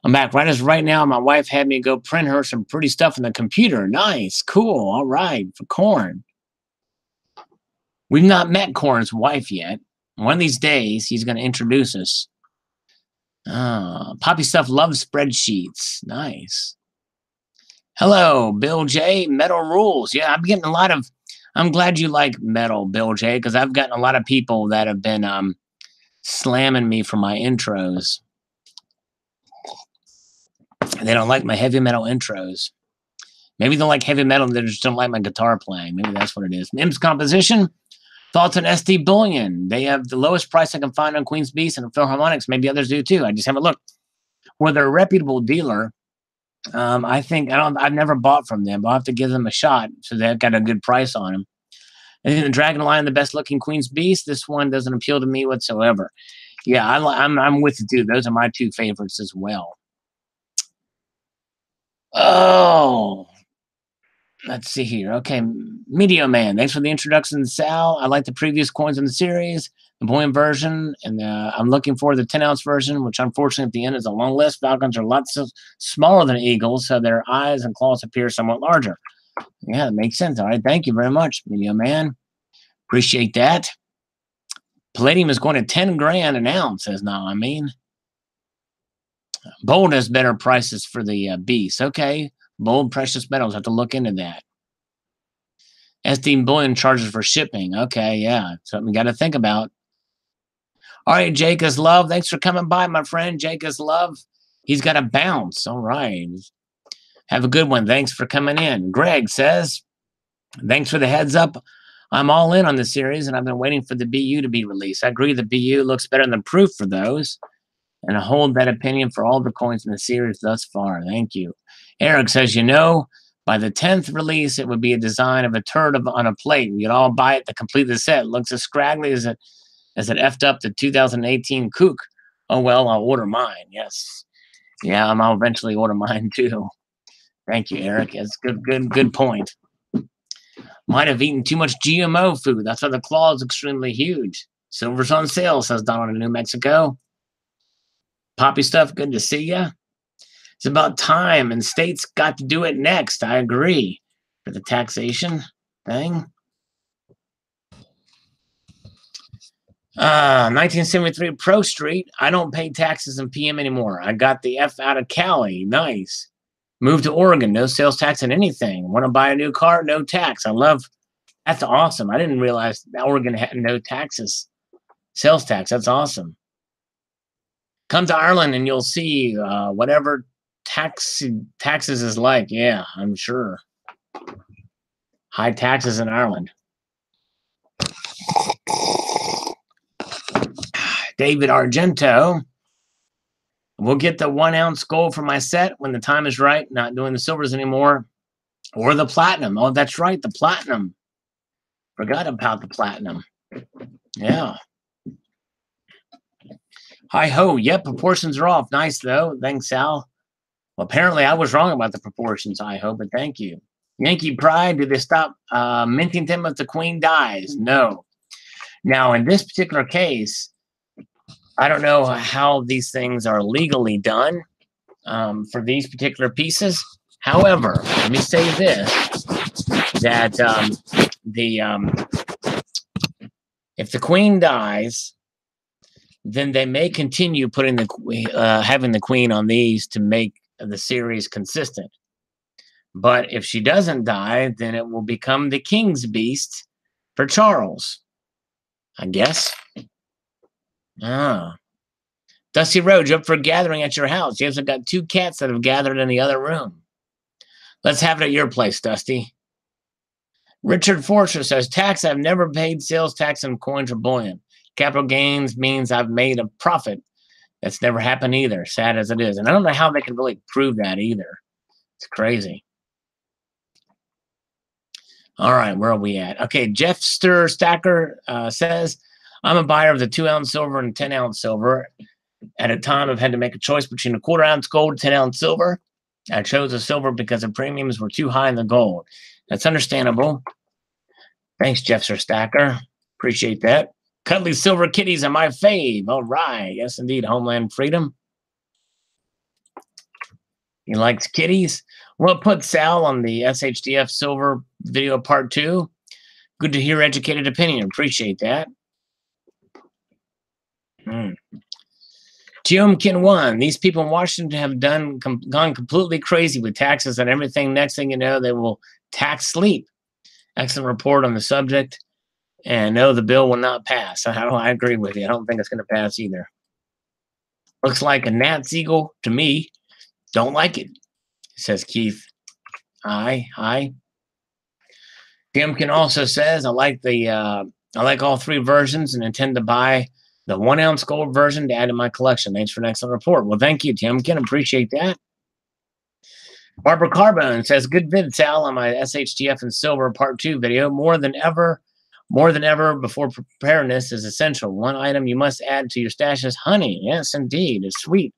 I'm back. Right now, my wife had me go print her some pretty stuff in the computer. Nice. Cool. All right. For Corn. We've not met Corn's wife yet. One of these days, he's going to introduce us. Poppy Stuff loves spreadsheets. Nice. Hello, Bill J. Metal Rules. Yeah, I'm getting a lot of... I'm glad you like metal, Bill J, because I've gotten a lot of people that have been slamming me for my intros. They don't like my heavy metal intros. Maybe they like heavy metal, they just don't like my guitar playing. Maybe that's what it is. Mims Composition. Thoughts on SD Bullion. They have the lowest price I can find on Queen's Beast and Philharmonics. Maybe others do too. I just haven't looked. Well, they're a reputable dealer. I think I've never bought from them, but I'll have to give them a shot. So they've got a good price on them. I think the Dragon Lion, the best looking Queen's Beast. This one doesn't appeal to me whatsoever. Yeah, I'm with you too. Those are my 2 favorites as well. Oh, let's see here. Okay, Medio Man. Thanks for the introduction, Sal. I like the previous coins in the series, the Bullion version, and I'm looking for the 10-ounce version, which unfortunately at the end is a long list. Falcons are lots smaller than eagles, so their eyes and claws appear somewhat larger. Yeah, that makes sense. All right, thank you very much, Medio Man. Appreciate that. Palladium is going to 10 grand an ounce, says now. I mean, Bold has better prices for the beast. Okay, Bold precious metals. Have to look into that. SD Bullion charges for shipping. Okay, yeah, something we got to think about. All right, Jake is Love. Thanks for coming by, my friend. Jake is Love. He's got a bounce. All right. Have a good one. Thanks for coming in. Greg says, thanks for the heads up. I'm all in on the series, and I've been waiting for the BU to be released. I agree the BU looks better than proof for those, and I hold that opinion for all the coins in the series thus far. Thank you. Eric says, by the 10th release, it would be a design of a turd on a plate. We'd all buy it to complete the set. It looks as scraggly as it effed up the 2018 Kook. Oh, well, I'll order mine. Yes. Yeah, I'll eventually order mine, too. Thank you, Eric. That's good point. Might have eaten too much GMO food. That's why the claw is extremely huge. Silver's on sale, says Donald in New Mexico. Poppy Stuff, good to see ya. It's about time, and states got to do it next. I agree. For the taxation thing. 1973 Pro Street. I don't pay taxes in PM anymore. I got the F out of Cali. Nice. Moved to Oregon. No sales tax on anything. Want to buy a new car? No tax. I love. That's awesome. I didn't realize that Oregon had no taxes. Sales tax. That's awesome. Come to Ireland and you'll see whatever taxes is like. Yeah, I'm sure. High taxes in Ireland. David Argento. We'll get the 1 ounce gold for my set when the time is right. Not doing the silvers anymore. Or the platinum. Oh, that's right. The platinum. Forgot about the platinum. Yeah. Hi ho. Yep, proportions are off. Nice though. Thanks, Sal. Well, apparently I was wrong about the proportions, I hope, but thank you. Yankee Pride, do they stop minting them if the queen dies? No. Now, in this particular case, I don't know how these things are legally done for these particular pieces. However, let me say this, that if the queen dies, then they may continue putting having the queen on these to make the series consistent. But if she doesn't die, then it will become the king's beast for Charles, I guess. Dusty Road, you're up for a gathering at your house. Yes, I've got 2 cats that have gathered in the other room. Let's have it at your place, Dusty. Richard Forster says, tax, I've never paid sales tax on coins or bullion. Capital gains means I've made a profit. That's never happened either, sad as it is. And I don't know how they can really prove that either. It's crazy. All right, where are we at? Okay, Jeff Stacker says, I'm a buyer of the 2 ounce silver and 10 ounce silver. At a time, I've had to make a choice between a 1/4 ounce gold and 10 ounce silver. I chose the silver because the premiums were too high in the gold. That's understandable. Thanks, Jeff Stacker. Appreciate that. Cuddly silver kitties are my fave. All right. Yes, indeed. Homeland Freedom. He likes kitties. Well put, Sal, on the SHDF silver video part 2. Good to hear educated opinion. Appreciate that. Geomkin 1. These people in Washington have gone completely crazy with taxes and everything. Next thing you know, they will tax sleep. Excellent report on the subject. And no, the bill will not pass. I agree with you. I don't think it's going to pass either. Looks like a gnat's eagle to me. Don't like it, says Keith. Hi. Geomkin also says, I like all 3 versions and intend to buy the 1 ounce gold version to add to my collection. Thanks for an excellent report. Well, thank you, Timkin. Appreciate that. Barbara Carbone says, good vid, Sal, on my SHTF and silver part 2 video. More than ever before preparedness is essential. One item you must add to your stash is honey. Yes, indeed. It's sweet.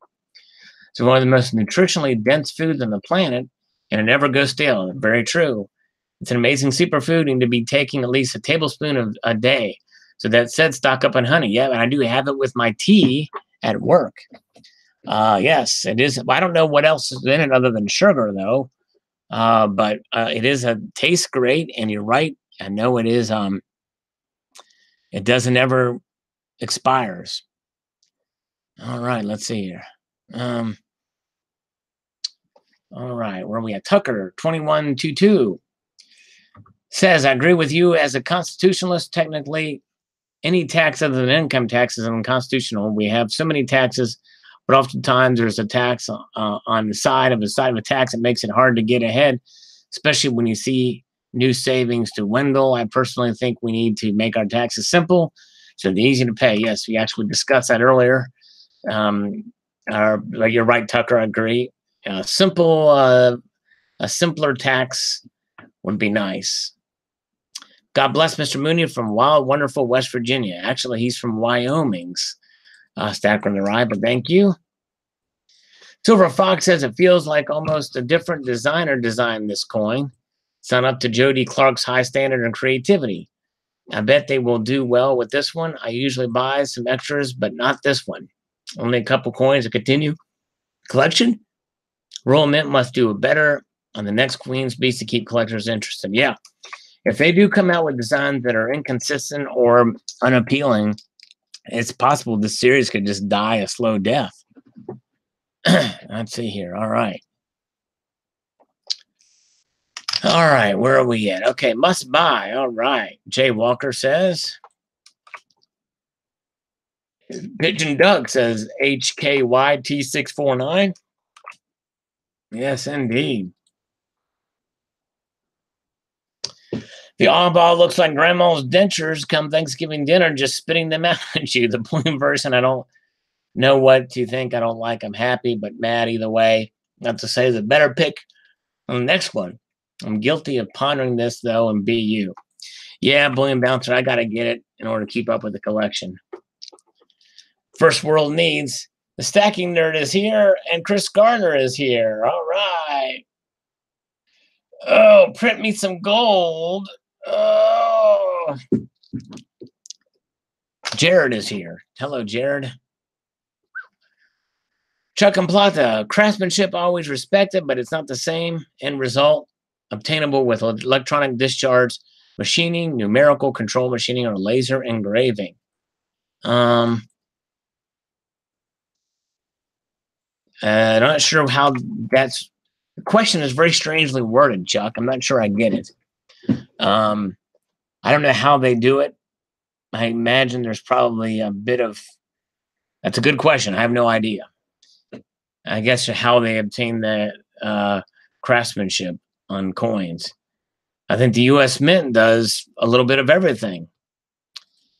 It's one of the most nutritionally dense foods on the planet, and it never goes stale. Very true. It's an amazing superfood, and to be taking at least a tablespoon a day. So that said, stock up on honey. Yeah, and I do have it with my tea at work. Yes, it is. I don't know what else is in it other than sugar, though. But it tastes great, and you're right. I know it is. It doesn't ever expires. All right, let's see here. All right, where are we at? Tucker 2122 says, I agree with you as a constitutionalist. Technically, any tax other than income tax is unconstitutional. We have so many taxes, but oftentimes there's a tax on the side of a tax that makes it hard to get ahead, especially when you see new savings to dwindle. I personally think we need to make our taxes simple so they're easy to pay. Yes, we actually discussed that earlier. You're right, Tucker. I agree. A simpler tax would be nice. God bless Mr. Mooney from wild, wonderful West Virginia. Actually, he's from Wyoming's Stacker on the Rye, but thank you. Silver Fox says it feels like almost a different designer designed this coin. It's not up to Jody Clark's high standard and creativity. I bet they will do well with this one. I usually buy some extras, but not this one. Only a couple coins to continue collection. Royal Mint must do better on the next Queen's Beast to keep collectors interested. Yeah. If they do come out with designs that are inconsistent or unappealing, It's possible this series could just die a slow death. Let's see here. All right. All right, where are we at? Okay, must buy. All right. Jay Walker says. Pigeon Doug says HKYT649. Yes, indeed. The oddball looks like grandma's dentures come Thanksgiving dinner, just spitting them out at you. The blue version, I don't know what you think. I don't like. I'm happy, but mad either way. Not to say the better pick on the next one. I'm guilty of pondering this, though, and be you. Yeah, Bullion Bouncer, I got to get it in order to keep up with the collection. First World Needs. The Stacking Nerd is here, and Chris Garner is here. All right. Oh, print me some gold. Oh. Jared is here. Hello, Jared. Chuck and Plata. Craftsmanship always respected, but it's not the same end result obtainable with electronic discharge machining, numerical control machining, or laser engraving. I'm not sure how that's. The question is very strangely worded, Chuck. I'm not sure I get it. I don't know how they do it. I imagine there's probably a bit of. That's a good question. I have no idea. I guess how they obtain the craftsmanship on coins. I think the U.S. Mint does a little bit of everything.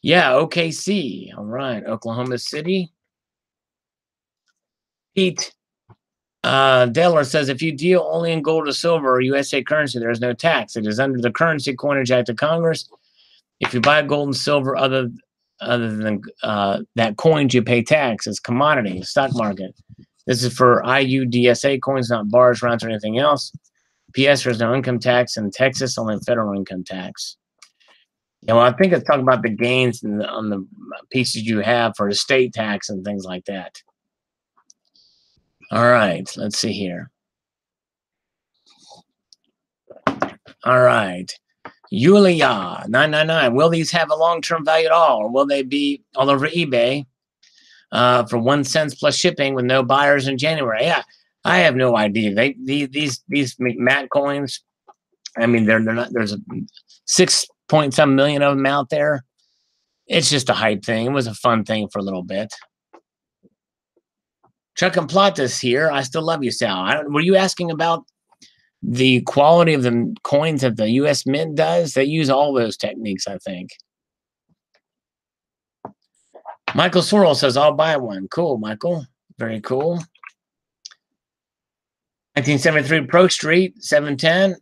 Yeah, OKC. All right, Oklahoma City. Pete Daler says, if you deal only in gold or silver or USA currency, there is no tax. It is under the Currency Coinage Act of Congress. If you buy gold and silver other than that coins, you pay tax. It's commodity, stock market. This is for IUDSA coins, not bars, rounds, or anything else. P.S. There's no income tax in Texas, only federal income tax. Yeah, well, I think it's talking about the gains on the pieces you have for estate tax and things like that. All right, let's see here. All right. Yulia 999. Will these have a long-term value at all, or will they be all over eBay for 1 cent plus shipping with no buyers in January? Yeah, I have no idea. These MAT coins. I mean, they're not. There's 6-point-some million of them out there. It's just a hype thing. It was a fun thing for a little bit. Chuck and Plata's here. I still love you, Sal. Were you asking about the quality of the coins that the U.S. Mint does? They use all those techniques, I think. Michael Sorrell says, I'll buy one. Cool, Michael. Very cool. 1973 Pro Street, 710.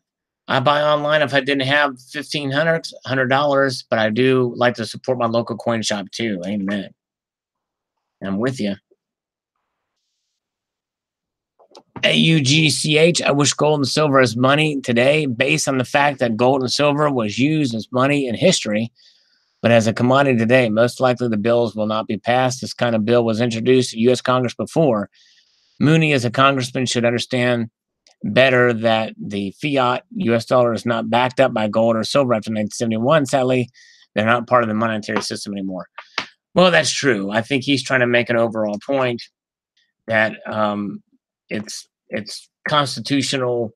I buy online if I didn't have $1,500, but I do like to support my local coin shop too. Amen. I'm with you. AUGCH, I wish gold and silver as money today, based on the fact that gold and silver was used as money in history, but as a commodity today, most likely the bills will not be passed. This kind of bill was introduced to U.S. Congress before. Mooney, as a congressman, should understand better that the fiat U.S. dollar is not backed up by gold or silver after 1971. Sadly, they're not part of the monetary system anymore. Well, that's true. I think he's trying to make an overall point that it's constitutional.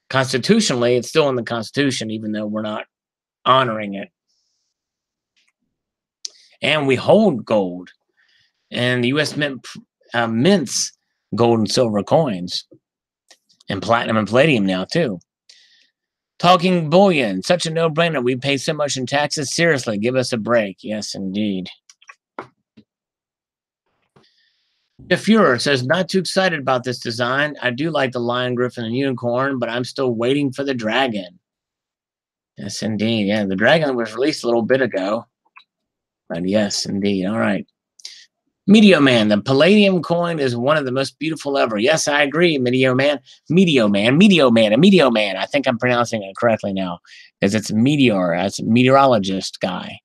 Constitutionally, it's still in the Constitution, even though we're not honoring it. And we hold gold, and the U.S. Mint mints gold and silver coins, and platinum and palladium now too. Talking bullion, such a no-brainer. We pay so much in taxes. Seriously, give us a break. Yes, indeed. The Fuhrer says, not too excited about this design. I do like the lion, griffin, and unicorn, but I'm still waiting for the dragon. Yes, indeed. Yeah, the dragon was released a little bit ago. But yes, indeed. All right. Medio Man, the Palladium coin is one of the most beautiful ever. Yes, I agree, Medio Man. Medio Man, Medio Man, a Medio Man. I think I'm pronouncing it correctly now, because it's Meteor. That's a meteorologist guy.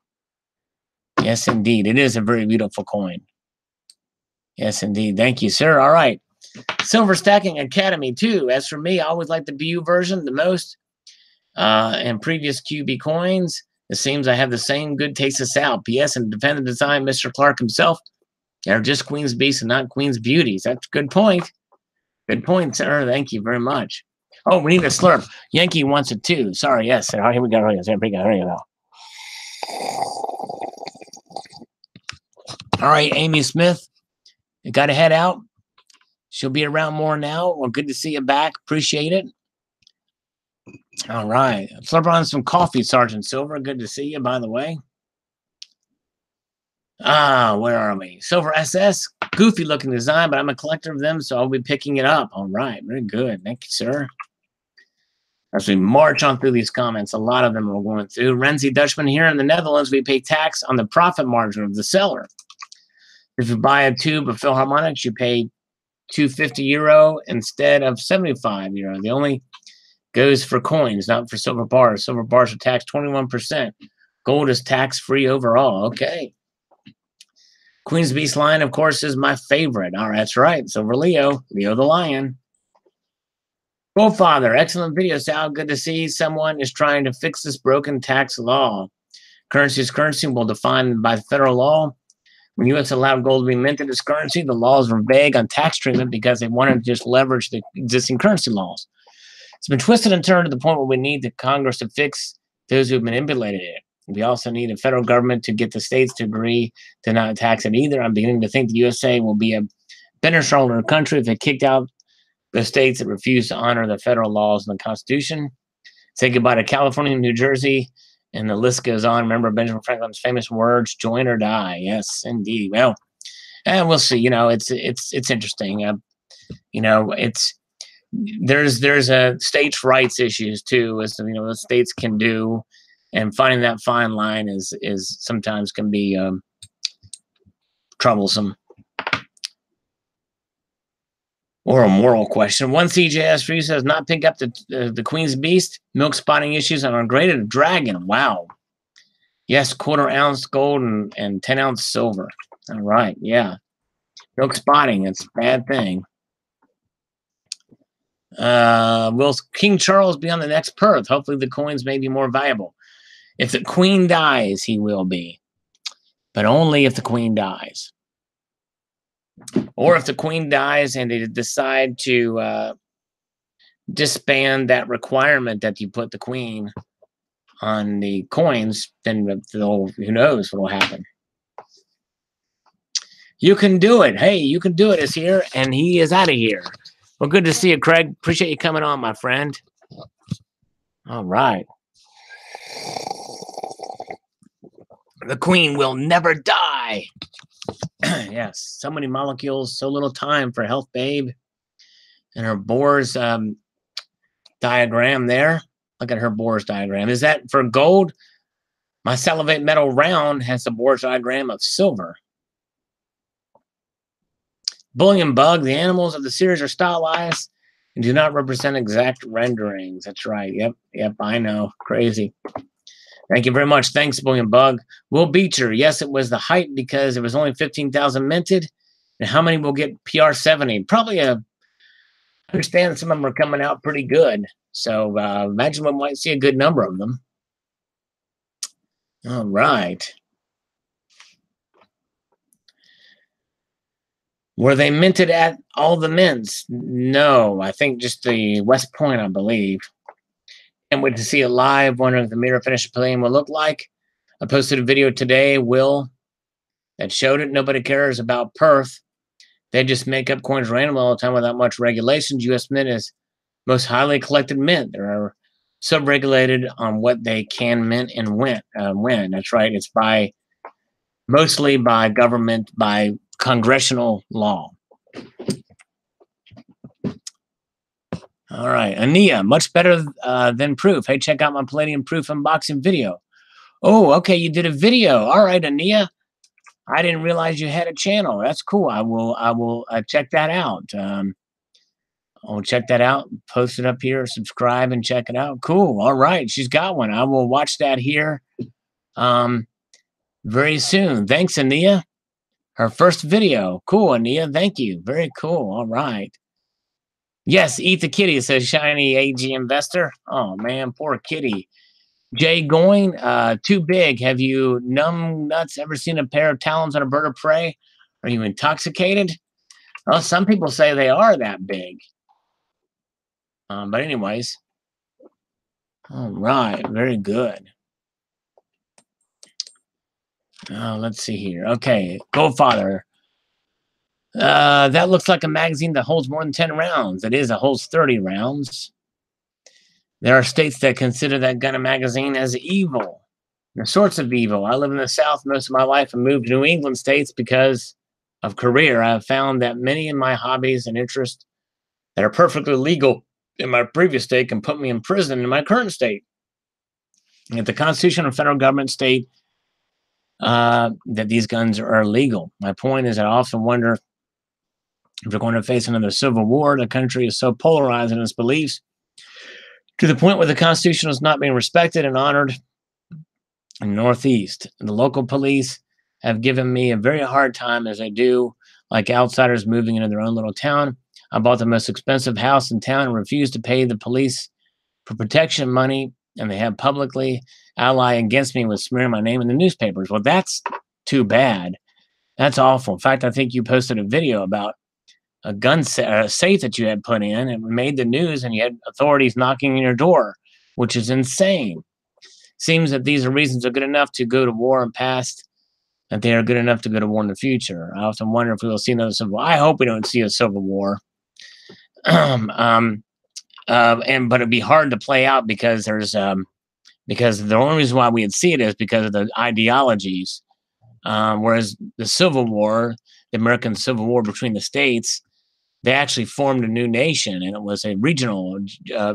Yes, indeed. It is a very beautiful coin. Yes, indeed. Thank you, sir. All right. Silver Stacking Academy, too. As for me, I always like the BU version the most. And previous QB coins. It seems I have the same good taste as Sal. P.S. And defend the design, Mr. Clark himself. They're just Queen's Beasts and not Queen's Beauties. That's a good point. Good point, sir. Thank you very much. Oh, we need a slurp. Yankee wants it too. Sorry, yes. Oh, here we go. Here we go. All right, Amy Smith. You got to head out. She'll be around more now. Well, good to see you back. Appreciate it. All right. Slurp on some coffee, Sergeant Silver. Good to see you, by the way. Where are we? Silver SS. Goofy looking design, but I'm a collector of them, so I'll be picking it up. All right. Very good. Thank you, sir. As we march on through these comments, a lot of them are going through. Renzi Dutchman here in the Netherlands, we pay tax on the profit margin of the seller. If you buy a tube of Philharmonics, you pay €250 instead of €75. The only goes for coins, not for silver bars. Silver bars are taxed 21%. Gold is tax-free overall. Okay. Queen's Beast line, of course, is my favorite. All right, that's right. Silver Leo the Lion. Father, excellent video, Sal. Good to see someone is trying to fix this broken tax law. Currency is currency, will defined by federal law. When U.S. allowed gold to be minted as currency, the laws were vague on tax treatment because they wanted to just leverage the existing currency laws. It's been twisted and turned to the point where we need the Congress to fix those who have manipulated it. We also need a federal government to get the states to agree to not tax it either. I'm beginning to think the USA will be a better stronger country if it kicked out the states that refuse to honor the federal laws and the Constitution. Say goodbye to California, New Jersey, and the list goes on. Remember Benjamin Franklin's famous words, join or die. Yes, indeed. Well, and we'll see. You know, it's interesting. You know, there's a states' rights issues too, as you know, the states can do, and finding that fine line is sometimes can be troublesome. Or a moral question. One CJS for you says not pick up the Queen's Beast. Milk spotting issues on a graded dragon. Wow. Yes, 1/4 ounce gold and 10 ounce silver. All right, yeah. Milk spotting, it's a bad thing. Will King Charles be on the next Perth? Hopefully the coins may be more valuable. If the Queen dies, he will be. But only if the Queen dies. Or if the Queen dies and they decide to disband that requirement that you put the Queen on the coins, then who knows what will happen. You can do it. Hey, you can do it is here, and he is out of here. Well, good to see you, Craig. Appreciate you coming on, my friend. All right. The Queen will never die. Yes, so many molecules, so little time for health, babe. And her Bohr's diagram there. Look at her Bohr's diagram. Is that for gold? My Salivate Metal round has the Bohr's diagram of silver. Bullion Bug, the animals of the series are stylized and do not represent exact renderings. That's right. Yep, I know. Crazy. Thank you very much. Thanks, Bullion Bug. Will Beecher. Yes, it was the hype because it was only 15,000 minted. And how many will get PR70? Probably I understand some of them are coming out pretty good. So imagine we might see a good number of them. All right. Were they minted at all the mints? No, I think just the West Point, I believe. And wait to see it live. Wondering if the mirror finish Palladium will look like. I posted a video today, Will, that showed it. Nobody cares about Perth. They just make up coins randomly all the time without much regulations. U.S. Mint is most highly collected mint. They are sub-regulated on what they can mint and when. That's right. It's mostly by government, by congressional law. All right, Ania, much better than Proof. Hey, check out my Palladium Proof unboxing video. Oh, okay, you did a video. All right, Ania. I didn't realize you had a channel. That's cool. I will check that out. I'll check that out. Post it up here. Subscribe and check it out. Cool. All right, she's got one. I will watch that here very soon. Thanks, Ania. Her first video. Cool, Ania. Thank you. Very cool. All right. Yes, eat the kitty, says Shiny AG Investor. Oh, man, poor kitty. Jay going, too big. Have you numb nuts ever seen a pair of talons on a bird of prey? Are you intoxicated? Well, some people say they are that big. But anyways, all right, very good. Let's see here. Okay, Goldfather. That looks like a magazine that holds more than 10 rounds. It holds 30 rounds. There are states that consider that gun and magazine as evil. The sorts of evil. I live in the South most of my life and moved to New England states because of career. I have found that many of my hobbies and interests that are perfectly legal in my previous state can put me in prison in my current state. If the Constitution and federal government state that these guns are illegal. My point is, I often wonder if we're going to face another civil war. The country is so polarized in its beliefs to the point where the Constitution is not being respected and honored in the Northeast. The local police have given me a very hard time, as they do, like outsiders moving into their own little town. I bought the most expensive house in town and refused to pay the police for protection money, and they have publicly ally against me with smearing my name in the newspapers. Well, that's too bad. That's awful. In fact, I think you posted a video about a gun safe that you had put in. It made the news, and you had authorities knocking on your door, which is insane. Seems that these are reasons are good enough to go to war in the past, that they are good enough to go to war in the future. I often wonder if we will see another civil war. I hope we don't see a civil war. But it'd be hard to play out because because the only reason why we'd see it is because of the ideologies. Whereas the Civil War, the American Civil War between the states, they actually formed a new nation, and it was a regional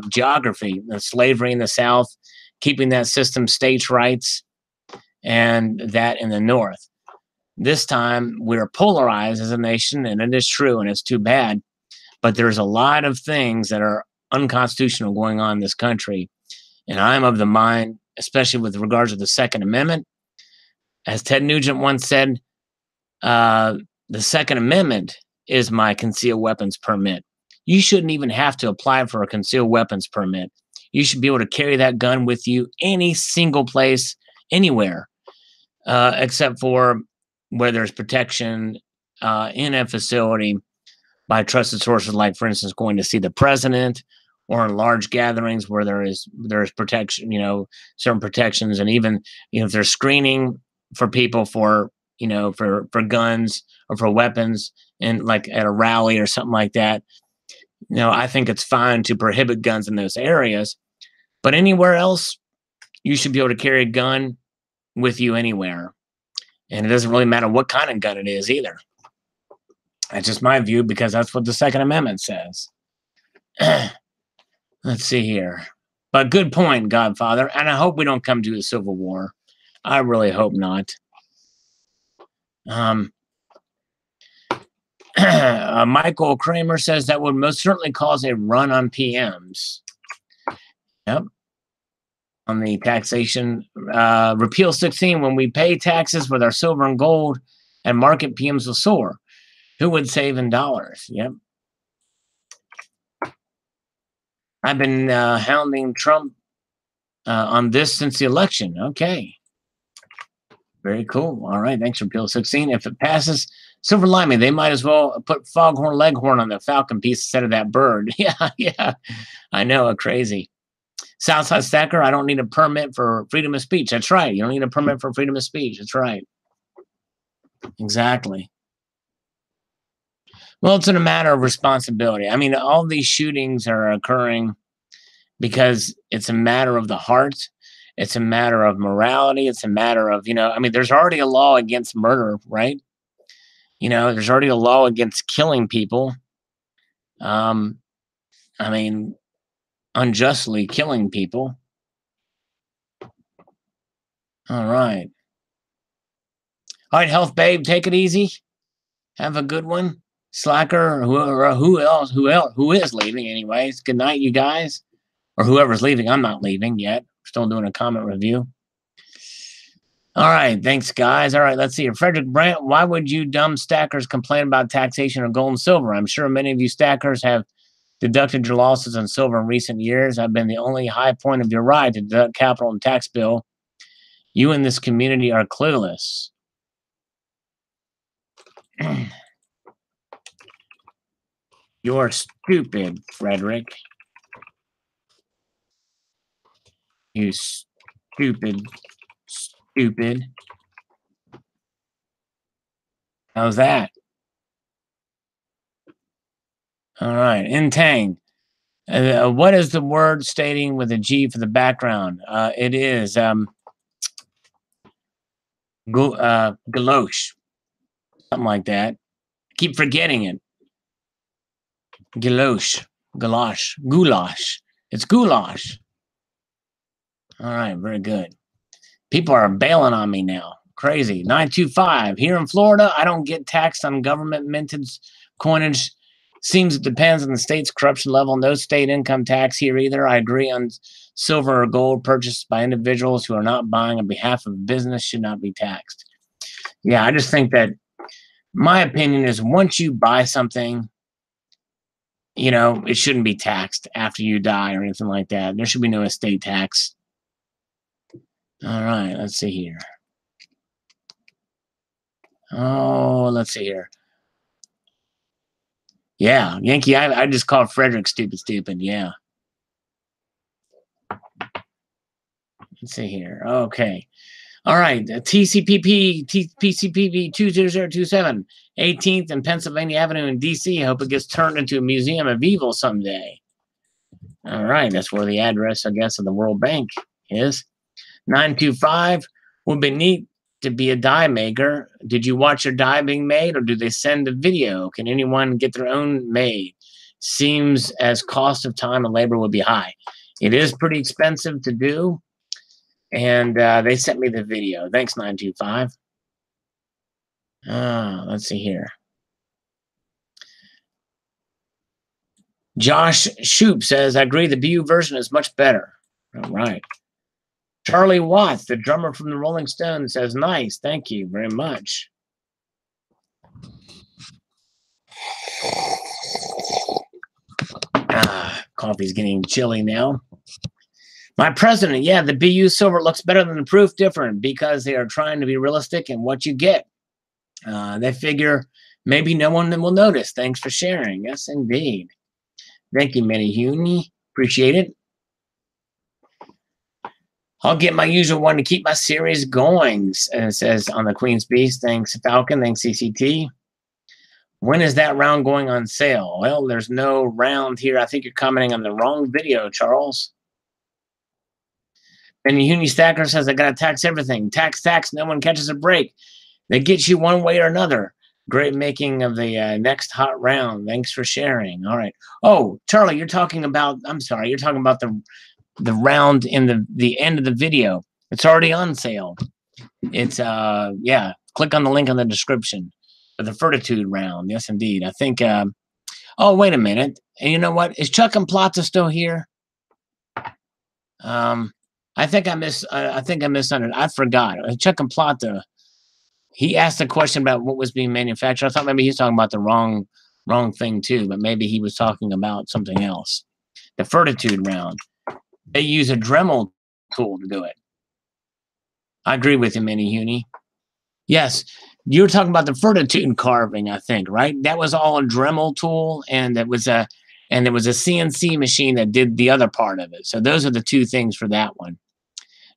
geography. The slavery in the South, keeping that system states' rights, and that in the North. This time, we're polarized as a nation, and it is true, and it's too bad. But there's a lot of things that are unconstitutional going on in this country. And I'm of the mind, especially with regards to the Second Amendment, as Ted Nugent once said, the Second Amendment is my concealed weapons permit. You shouldn't even have to apply for a concealed weapons permit. You should be able to carry that gun with you any single place, anywhere, except for where there's protection in a facility by trusted sources, like, for instance, going to see the president, or in large gatherings where there is protection, certain protections, and even if they're screening for people for for guns or for weapons, and like at a rally or something like that, I think it's fine to prohibit guns in those areas, but anywhere else, you should be able to carry a gun with you anywhere, and it doesn't really matter what kind of gun it is either. That's just my view, because that's what the Second Amendment says. Let's see here. But good point, Godfather. And I hope we don't come to a civil war. I really hope not. Michael Kramer says that would most certainly cause a run on PMs. Yep. On the taxation. Repeal 16, when we pay taxes with our silver and gold and market PMs will soar. Who would save in dollars? Yep. I've been hounding Trump on this since the election. Okay. Very cool. All right. Thanks for Repeal 16. If it passes, silver lining, they might as well put foghorn leghorn on the falcon piece instead of that bird. Yeah. I know. Crazy. Southside Stacker, I don't need a permit for freedom of speech. That's right. You don't need a permit for freedom of speech. That's right. Exactly. Well, it's a matter of responsibility. I mean, all these shootings are occurring because it's a matter of the heart. It's a matter of morality. It's a matter of, there's already a law against murder, right? There's already a law against killing people. Unjustly killing people. All right. All right, Health Babe, take it easy. Have a good one. Slacker, who is leaving anyways. Good night, you guys. Or whoever's leaving. I'm not leaving yet. Still doing a comment review. All right, thanks, guys. All right, let's see. Frederick Brandt, why would you dumb stackers complain about taxation of gold and silver? I'm sure many of you stackers have deducted your losses on silver in recent years. I've been the only high point of your ride to deduct capital and tax bill. You and this community are clueless. You're stupid, Frederick. You stupid. How's that? All right. Intang. What is the word stating with a G for the background? It is galosh. Something like that. Keep forgetting it. Galosh. Goulash. It's goulash. All right. Very good. People are bailing on me now. Crazy. 925. Here in Florida, I don't get taxed on government minted coinage. Seems it depends on the state's corruption level. No state income tax here either. I agree on silver or gold purchased by individuals who are not buying on behalf of business should not be taxed. Yeah, I just think that my opinion is once you buy something, you know, it shouldn't be taxed after you die or anything like that. There should be no estate tax. All right, let's see here. Oh, let's see here. Yeah, Yankee, I just called Frederick stupid. Yeah. Let's see here. Okay. All right. PCPP 20027, 18th and Pennsylvania Avenue in D.C. I hope it gets turned into a museum of evil someday. All right. That's where the address, I guess, of the World Bank is. 925 would be neat to be a die maker. Did you watch your die being made, or do they send a video? Can anyone get their own made? Seems as cost of time and labor would be high. It is pretty expensive to do, and they sent me the video. Thanks, 925. Let's see here. Josh Shoop says, I agree the BU version is much better. All right. Charlie Watts, the drummer from the Rolling Stones, says, nice. Thank you very much. Coffee's getting chilly now. My president, yeah, the BU silver looks better than the proof different because they are trying to be realistic in what you get. They figure maybe no one will notice. Thanks for sharing. Yes, indeed. Thank you, Manny Huni. Appreciate it. I'll get my usual one to keep my series going, it says on the Queen's Beast. Thanks, Falcon. Thanks, CCT. When is that round going on sale? Well, there's no round here. I think you're commenting on the wrong video, Charles. And Uni Stacker says, I got to tax everything. Tax, no one catches a break. They get you one way or another. Great making of the next hot round. Thanks for sharing. All right. Oh, Charlie, you're talking about, I'm sorry, you're talking about the round in the end of the video. It's already on sale. It's, yeah, click on the link in the description for the Fortitude round. Yes, indeed. I think, oh, wait a minute. And you know what? Is Chuck and Plata still here? I think I misunderstood. I forgot. Chuck and Plata, he asked a question about what was being manufactured. I thought maybe he's talking about the wrong thing too, but maybe he was talking about something else. The Fortitude round. They use a Dremel tool to do it. I agree with you, Minnie Huni. Yes, you were talking about the Fortitude carving, I think, right? That was all a Dremel tool, and there was a CNC machine that did the other part of it. So those are the two things for that one.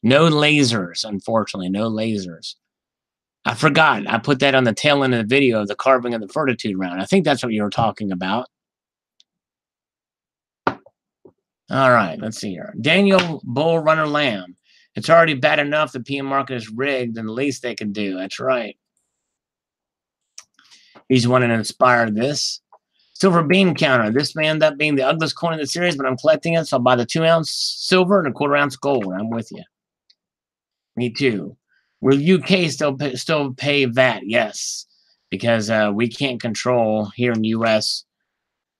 No lasers, unfortunately, no lasers. I forgot. I put that on the tail end of the video of the carving of the Fortitude round. I think that's what you were talking about. All right, let's see here. Daniel Bull Runner Lamb. It's already bad enough the PM market is rigged, and the least they can do. That's right. He's one that inspired this. Silver bean counter. This may end up being the ugliest coin in the series, but I'm collecting it, so I'll buy the 2-ounce silver and a 1/4-ounce gold. I'm with you. Me too. Will UK still pay VAT? Yes, because we can't control here in the US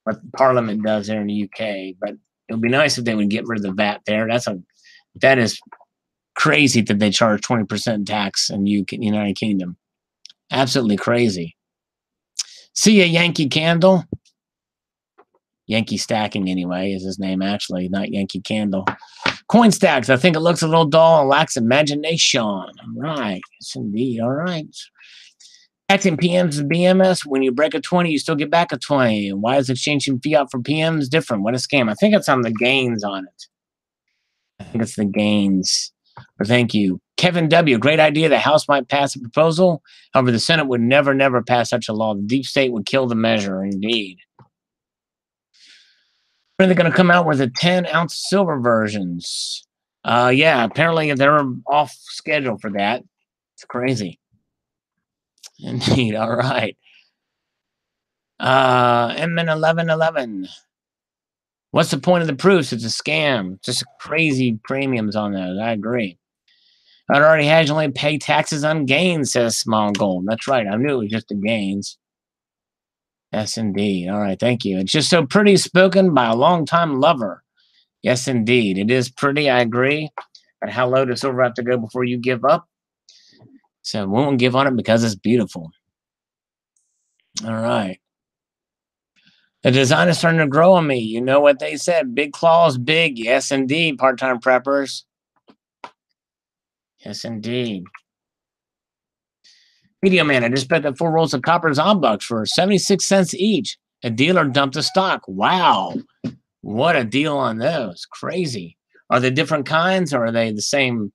what Parliament does there in the UK. But it would be nice if they would get rid of the VAT there. That is crazy that they charge 20% tax in the United Kingdom. Absolutely crazy. See ya, Yankee Candle. Yankee Stacking, anyway, is his name, actually, not Yankee Candle. Coin Stacks, I think it looks a little dull and lacks imagination. All right. Yes, indeed. All right. Acting PMs and BMS, when you break a 20, you still get back a 20. Why is exchanging fiat for PMs different? What a scam. I think it's on the gains on it. I think it's the gains. But thank you. Kevin W., great idea. The House might pass a proposal. However, the Senate would never pass such a law. The deep state would kill the measure, indeed. When are they going to come out with the 10-ounce silver versions? Yeah, apparently they're off schedule for that. It's crazy. Indeed. All right. MN 1111. What's the point of the proofs? It's a scam. Just crazy premiums on those. I agree. I'd already had you only pay taxes on gains, says Small Gold. That's right. I knew it was just the gains. Yes, indeed. All right. Thank you. It's just so pretty spoken by a longtime lover. Yes, indeed. It is pretty. I agree. But how low does silver have to go before you give up? So we won't give on it because it's beautiful. All right. The design is starting to grow on me. You know what they said. Big claws, big. Yes, indeed. Part-time preppers. Yes, indeed. Video man, I just bet that 4 rolls of copper Zombucks for 76 cents each. A dealer dumped a stock. Wow. What a deal on those. Crazy. Are they different kinds or are they the same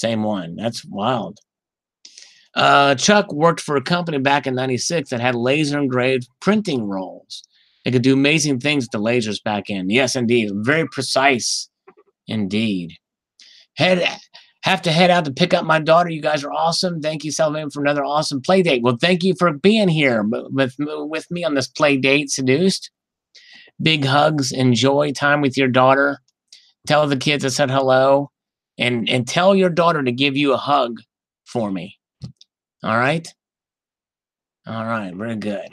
one? That's wild. Chuck worked for a company back in '96 that had laser engraved printing rolls. They could do amazing things with the lasers back in. Yes, indeed. Very precise. Indeed. Have to head out to pick up my daughter. You guys are awesome. Thank you, Salivate, for another awesome play date. Well, thank you for being here with me on this play date, Seduced. Big hugs. Enjoy time with your daughter. Tell the kids I said hello. And tell your daughter to give you a hug for me. All right? All right. Very good.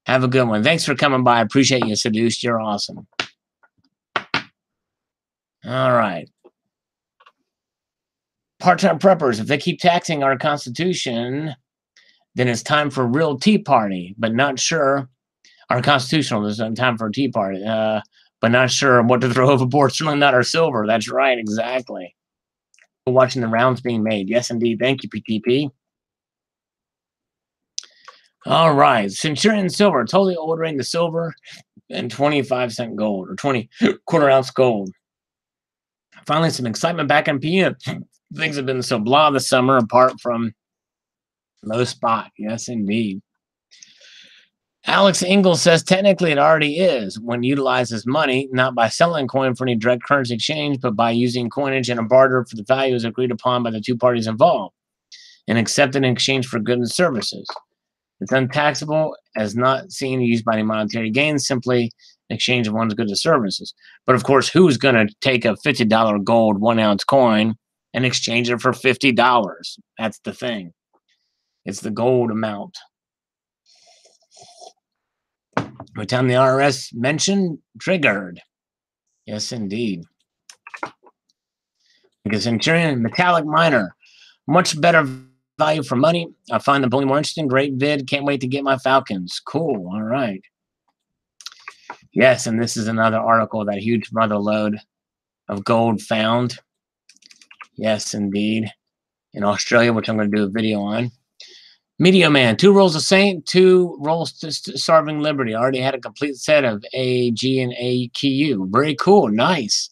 Have a good one. Thanks for coming by. I appreciate you, Seduced. You're awesome. All right. Part-time preppers, if they keep taxing our Constitution, then it's time for a real tea party, but not sure. Our constitutional, there's no time for a tea party, but not sure what to throw overboard. Certainly not our silver. That's right, exactly. Watching the rounds being made. Yes, indeed. Thank you, PTP. All right. Centurion silver, totally ordering the silver and 25-cent gold or 20 quarter-ounce gold. Finally, some excitement back in PM. Things have been so blah this summer, apart from low spot. Yes, indeed. Alex Ingalls says technically it already is when utilizes money, not by selling coin for any direct currency exchange, but by using coinage and a barter for the values agreed upon by the two parties involved and accepted in exchange for goods and services. It's untaxable as not seen used by any monetary gains, simply in exchange of one's goods and services. But of course, who's going to take a $50 gold 1-ounce coin and exchange it for $50? That's the thing. It's the gold amount. Every time the IRS mentioned, triggered. Yes, indeed. Because Centurion, metallic miner, much better value for money. I find the bully more interesting. Great vid. Can't wait to get my Falcons. Cool. All right. Yes, and this is another article, that huge mother lode of gold found. Yes, indeed. In Australia, which I'm going to do a video on. Media Man, 2 rolls of Saint, 2 rolls to Starving Liberty. I already had a complete set of A, G, and AQU. Very cool. Nice.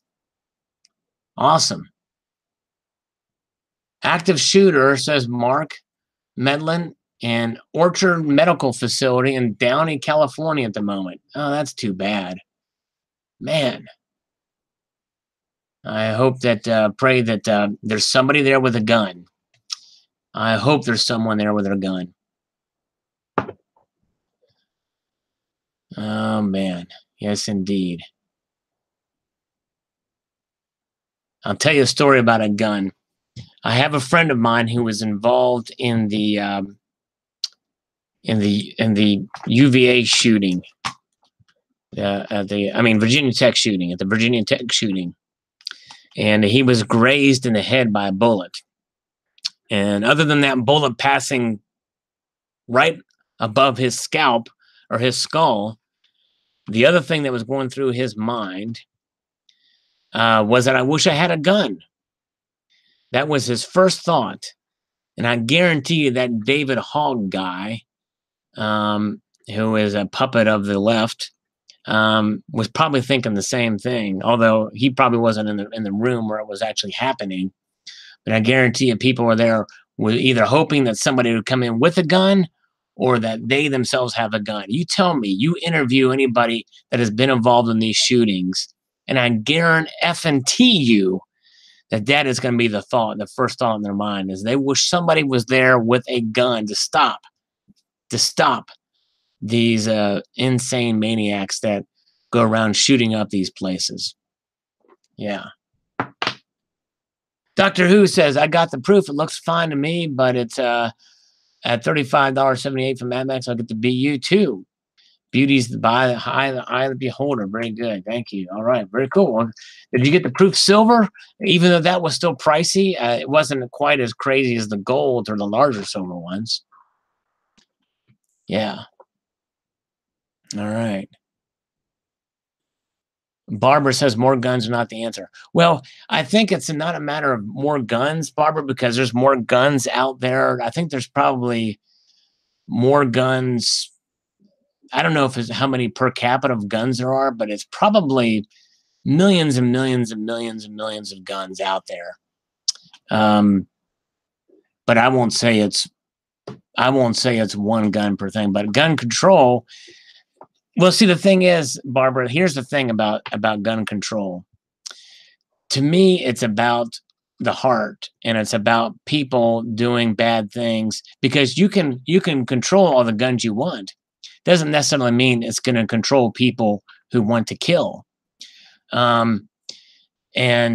Awesome. Active shooter, says Mark Medlin, and Orchard Medical Facility in Downey, California at the moment. Oh, that's too bad. Man. I hope that, pray that there's somebody there with a gun. I hope there's someone there with a gun. Oh, man. Yes, indeed. I'll tell you a story about a gun. I have a friend of mine who was involved in the UVA shooting. Virginia Tech shooting, at the Virginia Tech shooting. And he was grazed in the head by a bullet. And other than that bullet passing right above his scalp or his skull, The other thing that was going through his mind was that I wish I had a gun. That was his first thought. And I guarantee you that David Hogg guy, who is a puppet of the left, was probably thinking the same thing, although he probably wasn't in the room where it was actually happening. But I guarantee you people were there were either hoping that somebody would come in with a gun or that they themselves have a gun. You tell me, you interview anybody that has been involved in these shootings, and I guarantee you that is going to be the first thought in their mind is they wish somebody was there with a gun to stop these insane maniacs that go around shooting up these places. Yeah. Doctor Who says, I got the proof. It looks fine to me, but it's at $35.78 from Mad Max. I'll get the BU too. Beauty's the eye of the beholder. Very good. Thank you. All right. Very cool. Did you get the proof silver? Even though that was still pricey, it wasn't quite as crazy as the gold or the larger silver ones. Yeah. All right. Barbara says more guns are not the answer. Well, I think it's not a matter of more guns, Barbara, because there's more guns out there. I think there's probably more guns. I don't know if it's how many per capita of guns there are, but it's probably millions and millions and millions and millions of guns out there. But I won't say it's one gun per thing, but gun control. Well, see, the thing is, Barbara, here's the thing about gun control. To me, it's about the heart, and it's about people doing bad things, because you can control all the guns you want. Doesn't necessarily mean it's going to control people who want to kill. And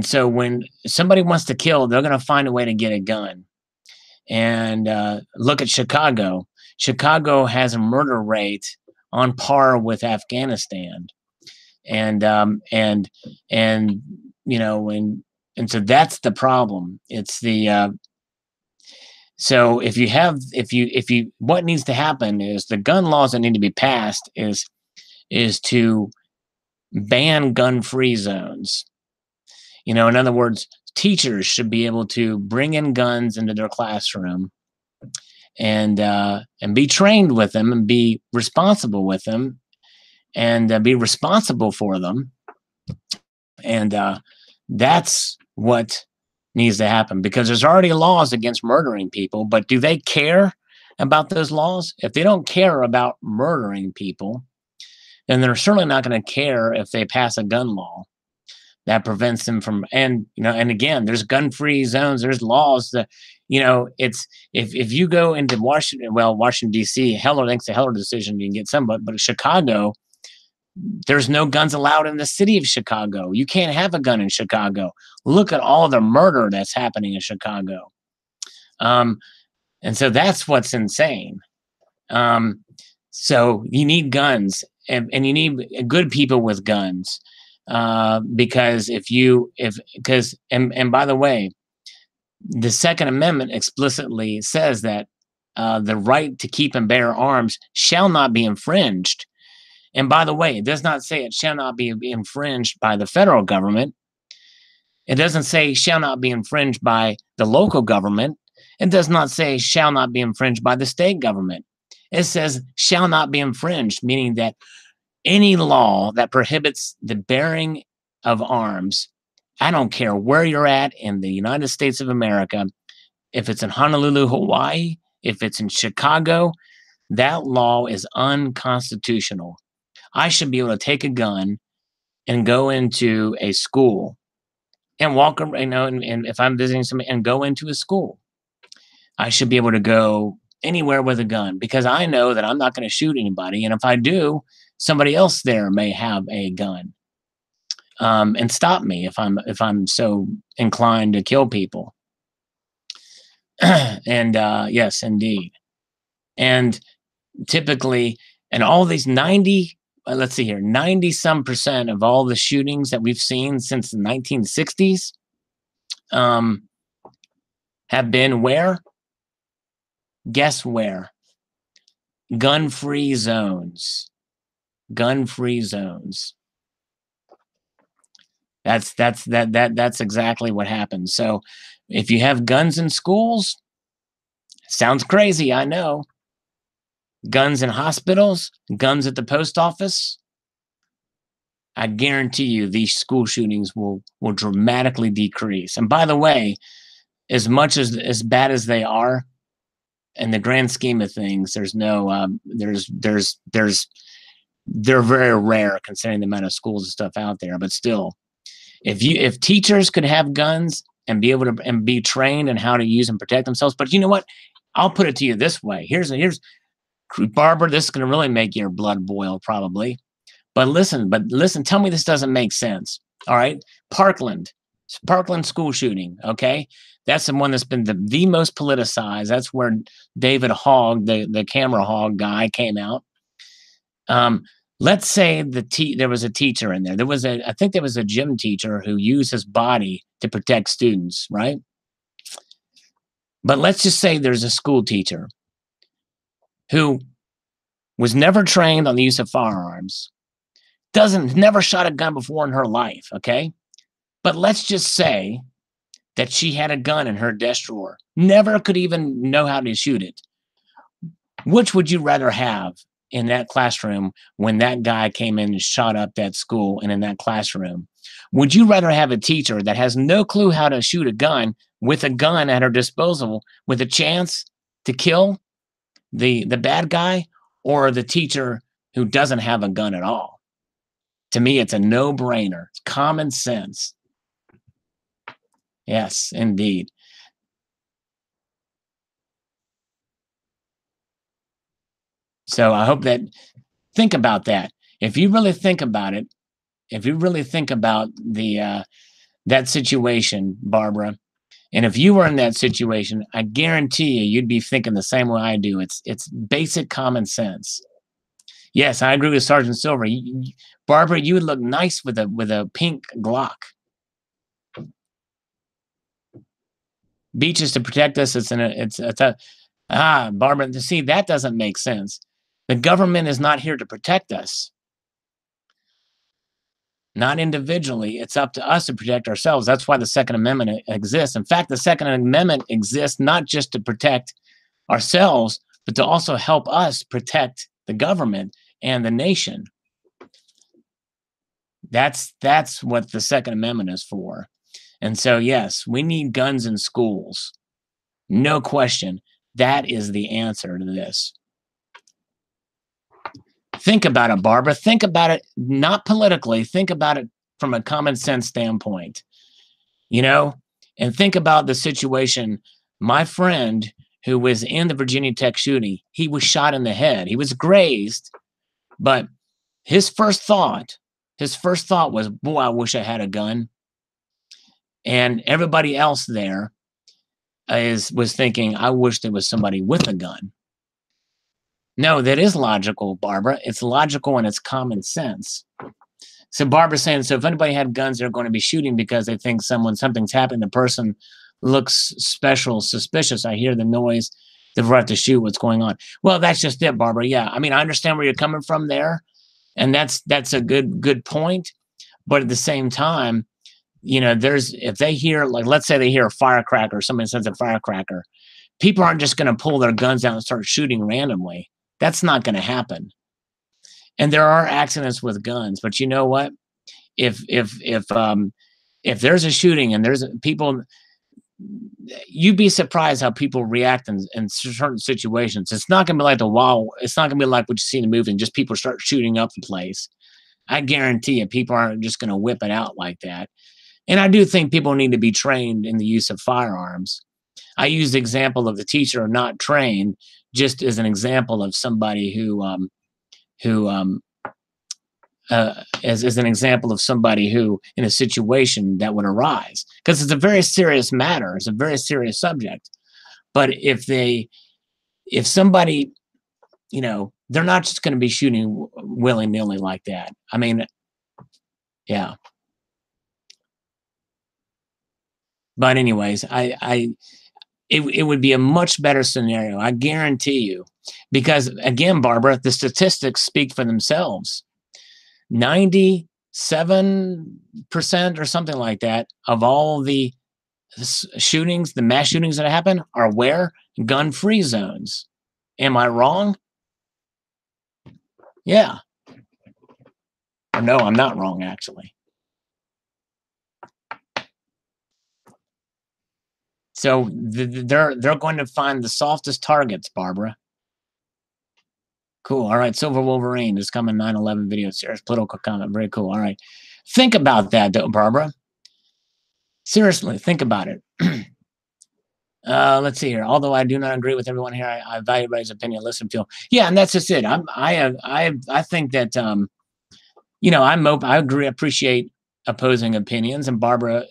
so when somebody wants to kill, they're going to find a way to get a gun. And look at Chicago. Chicago has a murder rate on par with Afghanistan, and you know, and so that's the problem. It's the so if you what needs to happen is the gun laws that need to be passed is to ban gun-free zones. You know, in other words, teachers should be able to bring in guns into their classroom and be trained with them and be responsible with them and be responsible for them. And that's what needs to happen, because there's already laws against murdering people, but do they care about those laws? If they don't care about murdering people, then they're certainly not going to care if they pass a gun law that prevents them from, and you know, and again, there's gun-free zones, there's laws that, you know, it's if you go into Washington D.C., Heller thinks a Heller decision you can get some, but Chicago, there's no guns allowed in the city of Chicago. You can't have a gun in Chicago. Look at all the murder that's happening in Chicago. And so that's what's insane. So you need guns, and you need good people with guns. Because and by the way, the Second Amendment explicitly says that the right to keep and bear arms shall not be infringed. And by the way, it does not say it shall not be infringed by the federal government. It doesn't say shall not be infringed by the local government. It does not say shall not be infringed by the state government. It says shall not be infringed, meaning that any law that prohibits the bearing of arms, I don't care where you're at in the United States of America, if it's in Honolulu, Hawaii, if it's in Chicago, that law is unconstitutional. I should be able to take a gun and go into a school and walk around, you know, and if I'm visiting somebody and go into a school, I should be able to go anywhere with a gun, because I know that I'm not going to shoot anybody. And if I do, somebody else there may have a gun and stop me if I'm so inclined to kill people. And yes, indeed. And typically, and all these 90 some percent of all the shootings that we've seen since the 1960s have been where? Guess where? Gun-free zones. gun-free zones. That's exactly what happens. So if you have guns in schools, sounds crazy, I know. Guns in hospitals, guns at the post office, I guarantee you these school shootings will dramatically decrease. And by the way, as much as bad as they are, in the grand scheme of things, there's no they're very rare considering the amount of schools and stuff out there. But still, if teachers could have guns and be able to and be trained in how to use and protect themselves, but you know what? I'll put it to you this way. Here's Barbara, this is going to really make your blood boil probably. But listen, tell me this doesn't make sense. All right. Parkland school shooting. Okay. That's the one that's been the most politicized. That's where David Hogg, the camera hog guy, came out. Let's say there was a teacher in there. I think there was a gym teacher who used his body to protect students, right? But let's just say there's a school teacher who was never trained on the use of firearms, never shot a gun before in her life, okay? But let's just say that she had a gun in her desk drawer, never could even know how to shoot it. Which would you rather have in that classroom when that guy came in and shot up that school and in that classroom? Would you rather have a teacher that has no clue how to shoot a gun with a gun at her disposal with a chance to kill the bad guy, or the teacher who doesn't have a gun at all? To me, it's a no-brainer. It's common sense. Yes, indeed. So I hope that, think about that. If you really think about it, if you really think about that situation, Barbara, and if you were in that situation, I guarantee you'd be thinking the same way I do. It's basic common sense. Yes, I agree with Sergeant Silver. Barbara, you would look nice with a pink Glock. Beaches to protect us. Barbara, see, that doesn't make sense. The government is not here to protect us. Not individually. It's up to us to protect ourselves. That's why the Second Amendment exists. In fact, the Second Amendment exists not just to protect ourselves, but to also help us protect the government and the nation. That's what the Second Amendment is for. And so, yes, we need guns in schools. No question. That is the answer to this. Think about it, Barbara. Think about it, not politically. Think about it from a common sense standpoint, and think about the situation. My friend who was in the Virginia Tech shooting, he was shot in the head. He was grazed, but his first thought was, boy, I wish I had a gun. And everybody else there was thinking, I wish there was somebody with a gun. No, that is logical, Barbara. It's logical and it's common sense. So Barbara's saying, so if anybody had guns, they're going to be shooting because they think something's happened. The person looks special, suspicious. I hear the noise. They've got to shoot. What's going on? Well, that's just it, Barbara. Yeah, I mean, I understand where you're coming from there, and that's a good point. But at the same time, if they hear, like, let's say they hear a firecracker, somebody says a firecracker, people aren't just going to pull their guns out and start shooting randomly. That's not going to happen. And there are accidents with guns, but you know what? If there's a shooting and there's people, you'd be surprised how people react in certain situations. It's not going to be like it's not going to be like what you see in the movie and just people start shooting up the place. I guarantee you, people aren't just going to whip it out like that. And I do think people need to be trained in the use of firearms. I use the example of the teacher not trained just as an example of somebody as an example of somebody who in a situation that would arise, because it's a very serious matter. It's a very serious subject. But if somebody, they're not just going to be shooting willy-nilly like that. I mean, yeah. But anyways, it would be a much better scenario, I guarantee you, because again, Barbara, the statistics speak for themselves. 97% or something like that of all the shootings, the mass shootings that happen are where? Gun-free zones. Am I wrong? Yeah. Or no, I'm not wrong, actually. So they're going to find the softest targets, Barbara. Cool. All right. Silver Wolverine is coming 9/11 video series. Political comment. Very cool. All right. Think about that, though, Barbara. Seriously, think about it. Let's see here. Although I do not agree with everyone here, I value everybody's opinion. Listen to. Yeah, and that's just it. I think that you know, I agree, appreciate opposing opinions, and Barbara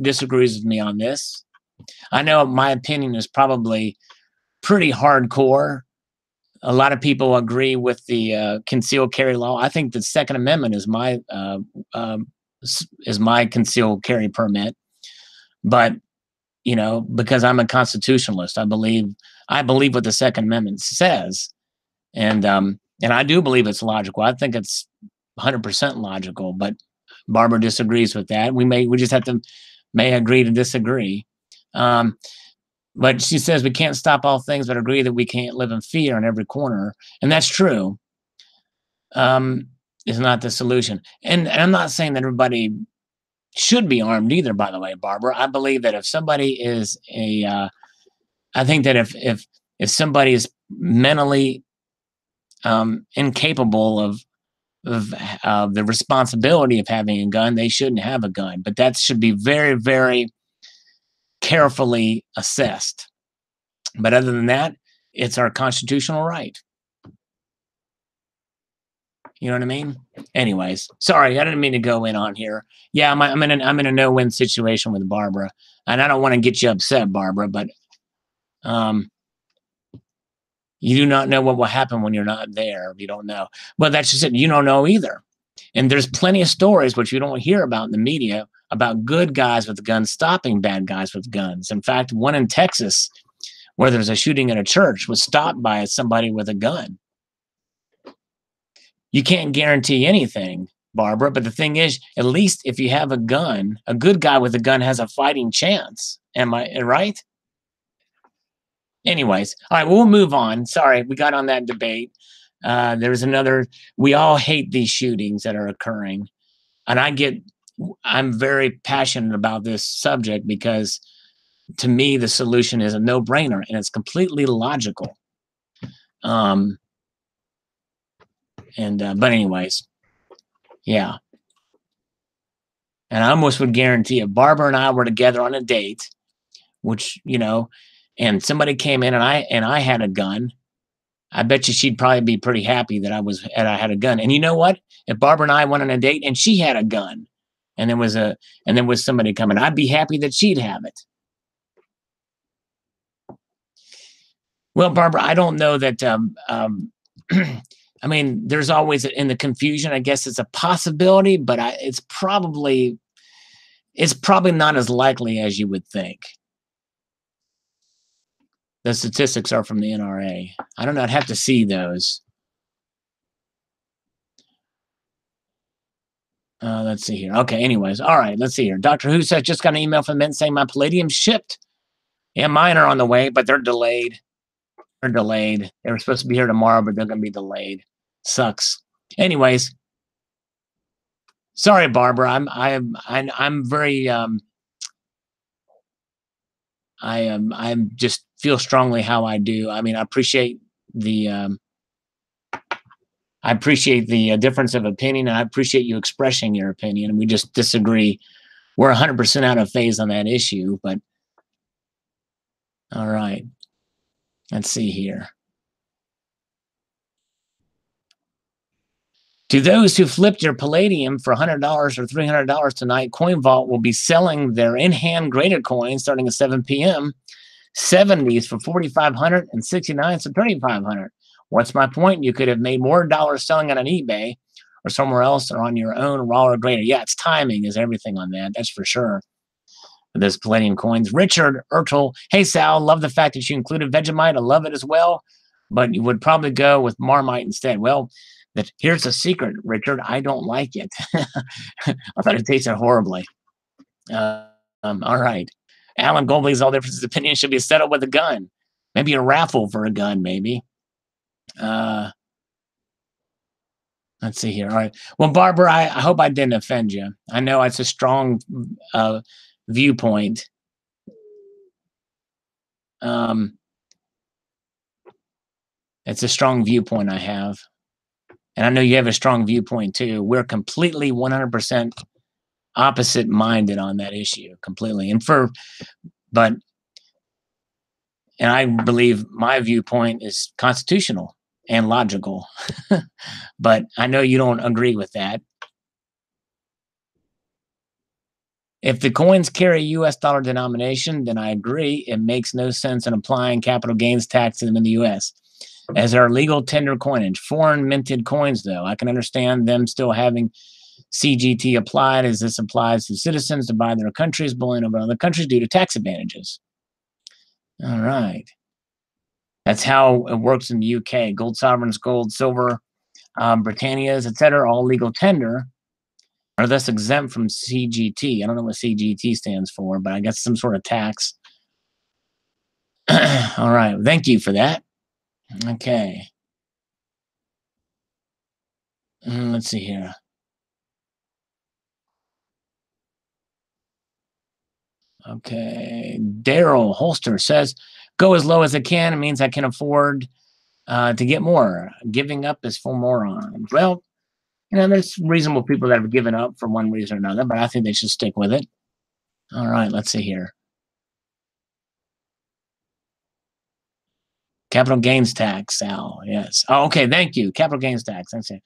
disagrees with me on this. I know my opinion is probably pretty hardcore. A lot of people agree with the concealed carry law. I think the Second Amendment is my concealed carry permit, but you know, because I'm a constitutionalist, I believe what the Second Amendment says, and I do believe it's logical. I think it's 100% logical, but Barbara disagrees with that. We just have to may agree to disagree. But she says we can't stop all things, but agree that we can't live in fear on every corner, and that's true. Is not the solution, and I'm not saying that everybody should be armed either. By the way, Barbara, I believe that if somebody is I think that if somebody is mentally incapable of the responsibility of having a gun, they shouldn't have a gun. But that should be very, very carefully assessed. But other than that, it's our constitutional right. You know what I mean? Anyways, sorry, I didn't mean to go in on here. Yeah, I'm in a no-win situation with Barbara, and I don't want to get you upset, Barbara, but you do not know what will happen when you're not there. You don't know. But that's just it. You don't know either. And there's plenty of stories which you don't hear about in the media about good guys with guns stopping bad guys with guns. In fact, one in Texas where there's a shooting at a church was stopped by somebody with a gun. You can't guarantee anything, Barbara, but the thing is, at least if you have a gun, a good guy with a gun has a fighting chance. Am I right? Anyways, all right, we'll move on. Sorry, we got on that debate. There's another, we all hate these shootings that are occurring. And I'm very passionate about this subject because to me, the solution is a no-brainer and it's completely logical. But anyways, yeah. And I almost would guarantee if Barbara and I were together on a date, which, you know, and somebody came in and I had a gun, I bet you she'd probably be pretty happy that I had a gun. And you know what? If Barbara and I went on a date and she had a gun and there was somebody coming, I'd be happy that she'd have it. Well, Barbara, I don't know that I mean, there's always in the confusion, I guess it's a possibility, but it's probably not as likely as you would think. The statistics are from the NRA. I don't know. I'd have to see those. Let's see here. Okay, anyways. All right, let's see here. Dr. Who says, just got an email from the Mint saying my Palladium shipped. Yeah, mine are on the way, but they're delayed. They're delayed. They were supposed to be here tomorrow, but they're going to be delayed. Sucks. Anyways. Sorry, Barbara. I'm very I just feel strongly how I do. I mean, I appreciate the difference of opinion, and I appreciate you expressing your opinion. We just disagree. We're 100% out of phase on that issue, but all right. Let's see here. To those who flipped your Palladium for $100 or $300 tonight, CoinVault will be selling their in-hand graded coins starting at 7 p.m. 70s for $4,500 and 69s for $3,500. What's my point? You could have made more dollars selling it on eBay or somewhere else or on your own raw or grader. Yeah, it's timing is everything on that. That's for sure. Those Palladium coins. Richard Ertel. Hey, Sal, love the fact that you included Vegemite. I love it as well, but you would probably go with Marmite instead. Well, that here's a secret, Richard. I don't like it. I thought it tasted horribly. All right. Alan Gold believes all differences of opinion should be settled with a gun. Maybe a raffle for a gun, maybe. Let's see here. All right. Well, Barbara, I hope I didn't offend you. I know it's a strong viewpoint. It's a strong viewpoint I have. And I know you have a strong viewpoint too. We're completely 100% opposite minded on that issue, completely. And I believe my viewpoint is constitutional and logical. But I know you don't agree with that. If the coins carry US dollar denomination, then I agree. It makes no sense in applying capital gains tax to them in the US. As our legal tender coinage, foreign minted coins, though, I can understand them still having CGT applied, as this applies to citizens to buy their countries, bullion over other countries due to tax advantages. All right. That's how it works in the UK. Gold sovereigns, gold, silver, Britannias, etc., all legal tender are thus exempt from CGT. I don't know what CGT stands for, but I guess some sort of tax. All right. Thank you for that. Okay. Let's see here. Okay. Daryl Holster says, go as low as I can. It means I can afford to get more. Giving up is for morons. Well, there's reasonable people that have given up for one reason or another, but I think they should stick with it. All right. Let's see here. Capital gains tax, Al. Yes. Oh, okay. Thank you. Capital gains tax. That's it.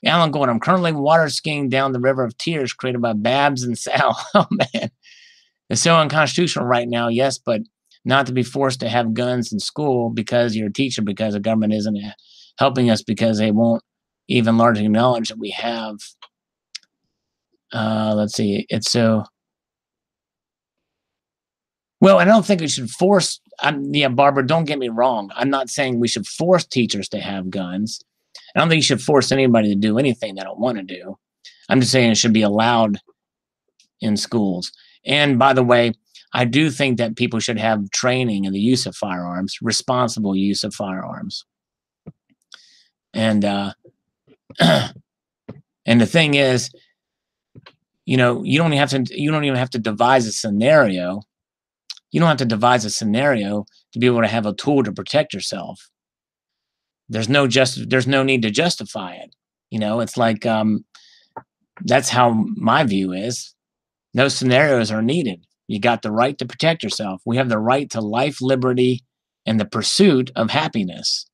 Alan Gold, I'm currently water skiing down the River of Tears created by Babs and Sal. Oh, man. It's so unconstitutional right now, yes, but not to be forced to have guns in school because you're a teacher, because the government isn't helping us, because they won't even largely acknowledge that we have. Let's see. It's so. Well, I don't think we should force. Yeah, Barbara, don't get me wrong. I'm not saying we should force teachers to have guns. I don't think you should force anybody to do anything they don't want to do. I'm just saying it should be allowed in schools. And by the way, I do think that people should have training in the use of firearms, responsible use of firearms. And and the thing is, you don't even have to devise a scenario. You don't have to devise a scenario to be able to have a tool to protect yourself. There's no need to justify it. It's like that's how my view is. No scenarios are needed. You got the right to protect yourself. We have the right to life, liberty, and the pursuit of happiness.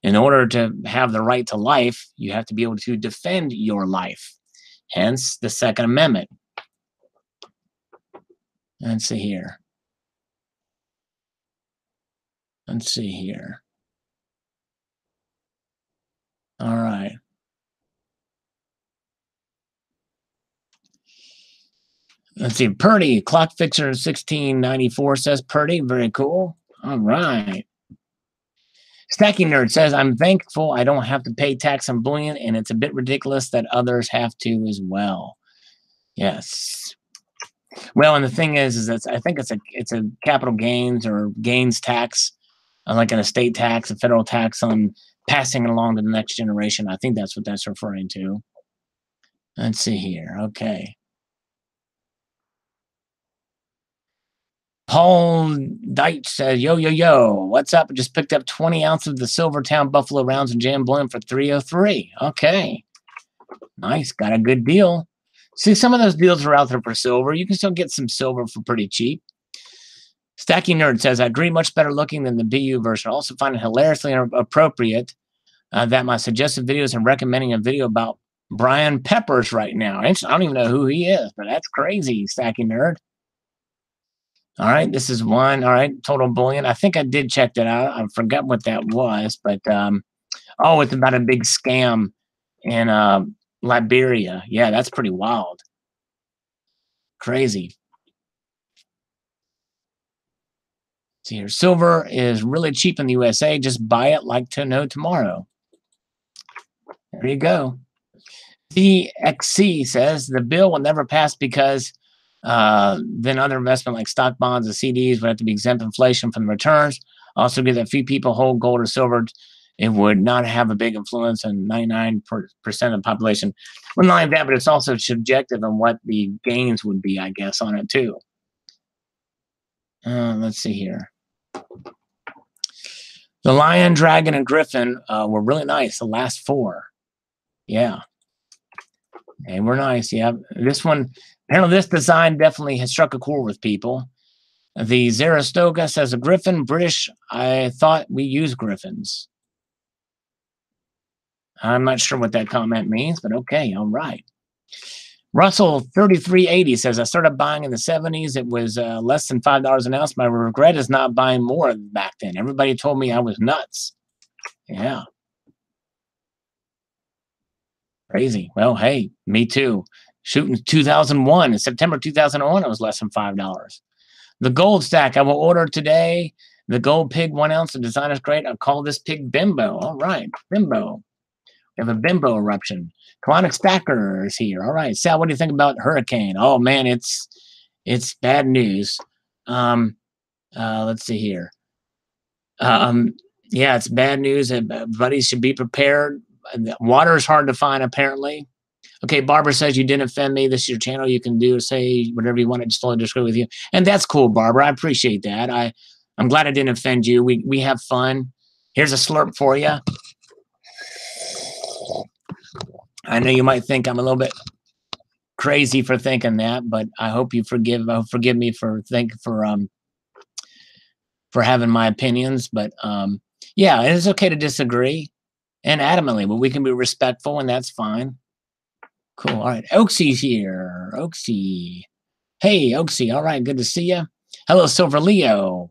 In order to have the right to life, you have to be able to defend your life. Hence the Second Amendment. Let's see here. All right. Let's see. Purdy, Clock Fixer 1694 says Purdy. Very cool. All right. Stacking Nerd says, I'm thankful I don't have to pay tax on bullion, and it's a bit ridiculous that others have to as well. Yes. Well, and the thing is that I think it's a capital gains or gains tax, like an estate tax, a federal tax on passing it along to the next generation. I think that's what that's referring to. Let's see here. Okay. Paul Deitch says, yo, what's up? I just picked up 20 ounces of the Silvertown Buffalo Rounds and Jam Bullion for $303. Okay. Nice. Got a good deal. See, some of those deals are out there for silver. You can still get some silver for pretty cheap. Stacking Nerd says, I agree, much better looking than the BU version. I also find it hilariously appropriate that my suggested videos are recommending a video about Brian Peppers right now. I don't even know who he is, but that's crazy, Stacking Nerd. All right, this is one. All right, Total Bullion. I think I did check that out. I forgot what that was, but it's about a big scam in Liberia. Yeah, that's pretty wild. Crazy. See here, silver is really cheap in the USA. Just buy it like to no tomorrow. There you go. CXC says the bill will never pass because then other investment like stock bonds and CDs would have to be exempt inflation from the returns. Also, because a few people hold gold or silver, it would not have a big influence on 99% of the population. Well, not like that, but it's also subjective on what the gains would be, I guess, on it too. Let's see here. The lion, dragon, and griffin were really nice. The last four. Yeah. They were nice. Yeah. This one, apparently this design definitely has struck a chord with people. The Zarastoga says a griffin, British. I thought we use griffins. I'm not sure what that comment means, but okay. All right. Russell 3380 says, I started buying in the 70s. It was less than $5 an ounce. My regret is not buying more back then. Everybody told me I was nuts. Yeah. Crazy. Well, hey, me too. Shooting 2001. In September 2001, it was less than $5. The gold stack, I will order today. The gold pig 1 ounce. The design is great. I'll call this pig Bimbo. All right. Bimbo. We have a Bimbo eruption. Colonic Stacker is here. All right. Sal, what do you think about Hurricane? Oh, man, it's bad news. Let's see here. Yeah, it's bad news. Everybody should be prepared. Water is hard to find, apparently. Okay, Barbara says you didn't offend me. This is your channel. You can do say whatever you want. I just totally disagree with you, and that's cool, Barbara. I appreciate that. I'm glad I didn't offend you. We have fun. Here's a slurp for you. I know you might think I'm a little bit crazy for thinking that, but I hope you forgive me for having my opinions. But yeah, it's okay to disagree, and adamantly, but we can be respectful, and that's fine. Cool. All right. Oaksy's here. Oaksy. Hey, Oaksy. All right. Good to see you. Hello, Silver Leo.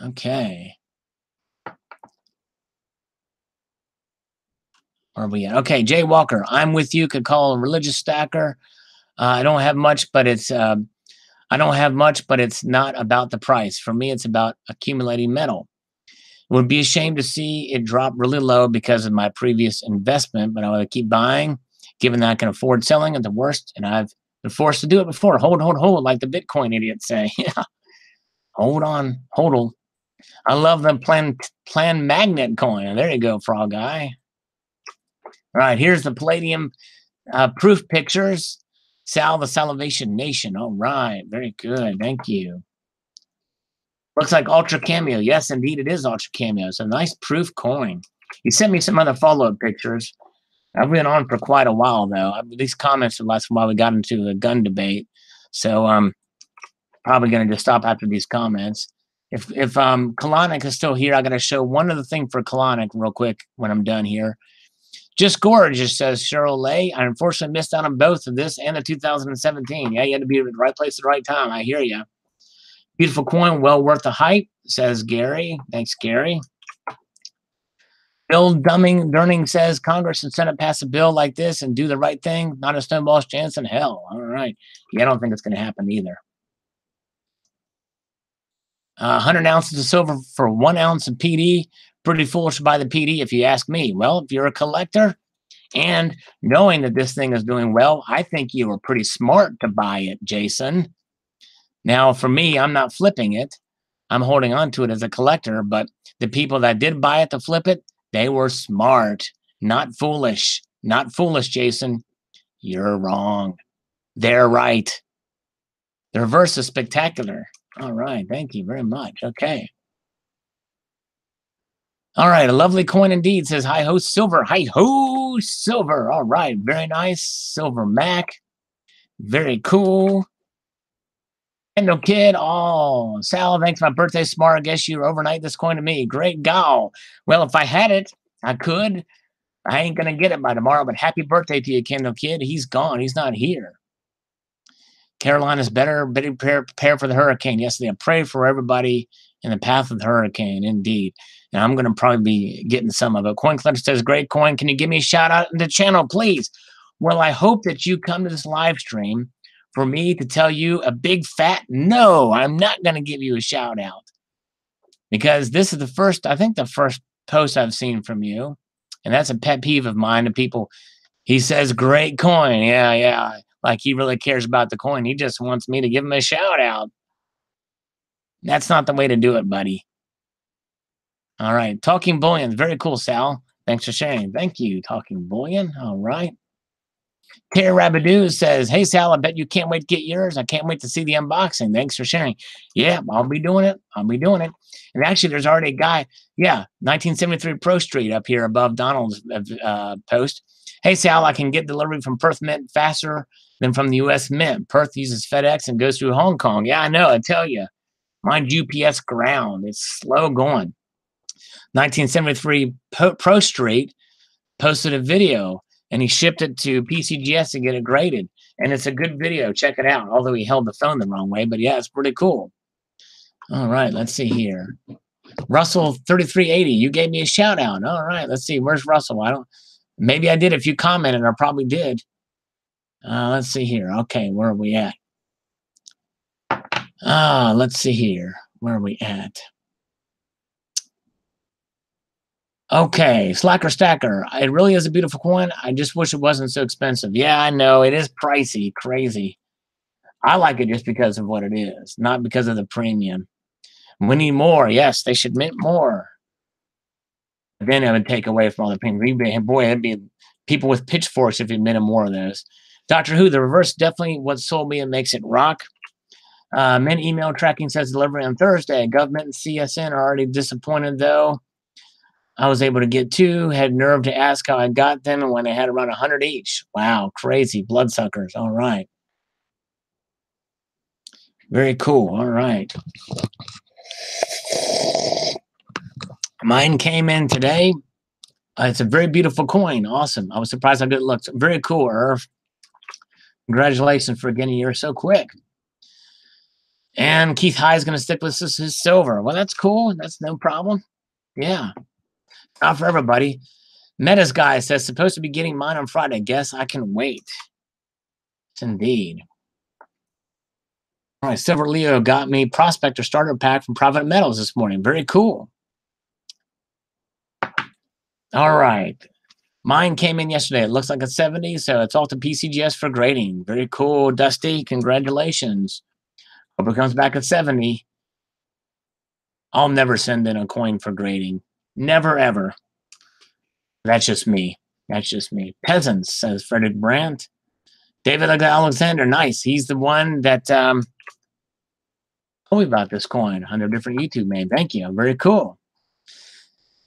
Okay. Where are we at? Okay, Jay Walker. I'm with you. Could call a religious stacker. I don't have much, but it's not about the price. For me, it's about accumulating metal. It would be a shame to see it drop really low because of my previous investment, but I want to keep buying, given that I can afford selling at the worst, and I've been forced to do it before. Hold, like the Bitcoin idiots say. Hold on. I love the plan magnet coin. There you go, frog guy. All right, here's the Palladium proof pictures. Sal, the Salivation Nation. All right, very good. Thank you. Looks like Ultra Cameo. Yes, indeed, it is Ultra Cameo. It's a nice proof coin. You sent me some other follow-up pictures. I've been on for quite a while, though. These comments are the last while we got into the gun debate. So probably going to just stop after these comments. If Colonic is still here, I got to show one other thing for Colonic real quick when I'm done here. Just gorgeous, says Cheryl Lay. I unfortunately missed out on both of this and the 2017. Yeah, you had to be at the right place at the right time. I hear you. Beautiful coin, well worth the hype, says Gary. Thanks, Gary. Bill Durning says Congress and Senate pass a bill like this and do the right thing. Not a snowball's chance in hell. All right. Yeah, I don't think it's going to happen either. 100 ounces of silver for 1 ounce of PD. Pretty foolish to buy the PD if you ask me. Well, if you're a collector and knowing that this thing is doing well, I think you were pretty smart to buy it, Jason. Now, for me, I'm not flipping it. I'm holding on to it as a collector, but the people that did buy it to flip it, they were smart, not foolish. Not foolish, Jason. You're wrong. They're right. The reverse is spectacular. All right. Thank you very much. Okay. All right. A lovely coin indeed, says Hi Ho Silver. Hi Ho Silver. All right. Very nice. Silver Mac. Very cool. Kendall Kid. Oh, Sal, thanks for my birthday. Smart. I guess you overnight this coin to me. Great gal. Well, if I had it, I could. I ain't going to get it by tomorrow, but happy birthday to you, Kendall Kid. He's gone. He's not here. Carolina's better prepare for the hurricane. Yesterday, I prayed for everybody in the path of the hurricane, indeed. And I'm going to probably be getting some of it. Coin Collector says, great coin. Can you give me a shout out in the channel, please? Well, I hope that you come to this live stream for me to tell you a big fat no. I'm not going to give you a shout out because this is the first posts I've seen from you. And that's a pet peeve of mine. The people, he says, great coin. Yeah, yeah. Like he really cares about the coin. He just wants me to give him a shout out. That's not the way to do it, buddy. All right. Talking Bullion. Very cool, Sal. Thanks for sharing. Thank you, Talking Bullion. All right. Terry Rabidoo says, hey, Sal, I bet you can't wait to get yours. I can't wait to see the unboxing. Thanks for sharing. Yeah, I'll be doing it. I'll be doing it. And actually, there's already a guy, 1973 Pro Street up here above Donald's post. Hey, Sal, I can get delivery from Perth Mint faster than from the U.S. Mint. Perth uses FedEx and goes through Hong Kong. Yeah, I know. I tell you. Mine's UPS ground. It's slow going. 1973 Pro Street posted a video, and he shipped it to PCGS to get it graded. And it's a good video. Check it out. Although he held the phone the wrong way, but yeah, it's pretty cool. All right, let's see here. Russell 3380, you gave me a shout out. All right, let's see. Where's Russell? Maybe I did if you commented. I probably did. Let's see here. Okay, where are we at? Let's see here. Where are we at? Okay, Slacker Stacker. It really is a beautiful coin. I just wish it wasn't so expensive. Yeah, I know. It is pricey, crazy. I like it just because of what it is, not because of the premium. We need more. Yes, they should mint more. Then it would take away from all the premium. Boy, it'd be people with pitchforks if you minted more of those. Doctor Who, the reverse definitely what sold me and makes it rock. Mint email tracking says delivery on Thursday. Government and CSN are already disappointed, though. I was able to get 2, had nerve to ask how I got them, and when I had around 100 each. Wow, crazy. Bloodsuckers. All right. Very cool. All right. Mine came in today. It's a very beautiful coin. Awesome. I was surprised how good it looks. Very cool, Irv. Congratulations for getting yours so quick. And Keith High is going to stick with his silver. Well, that's cool. That's no problem. Yeah. Not for everybody. Metas guy says, supposed to be getting mine on Friday. Guess I can wait. Yes, indeed. All right. Silver Leo got me Prospector Starter Pack from Private Metals this morning. Very cool. All right. Mine came in yesterday. It looks like a 70, so it's all to PCGS for grading. Very cool, Dusty. Congratulations. Hope it comes back at 70. I'll never send in a coin for grading. Never, ever. That's just me. That's just me. Peasants, says Frederick Brandt. David Alexander, nice. He's the one that told me about this coin on a different YouTube name. Thank you. Very cool.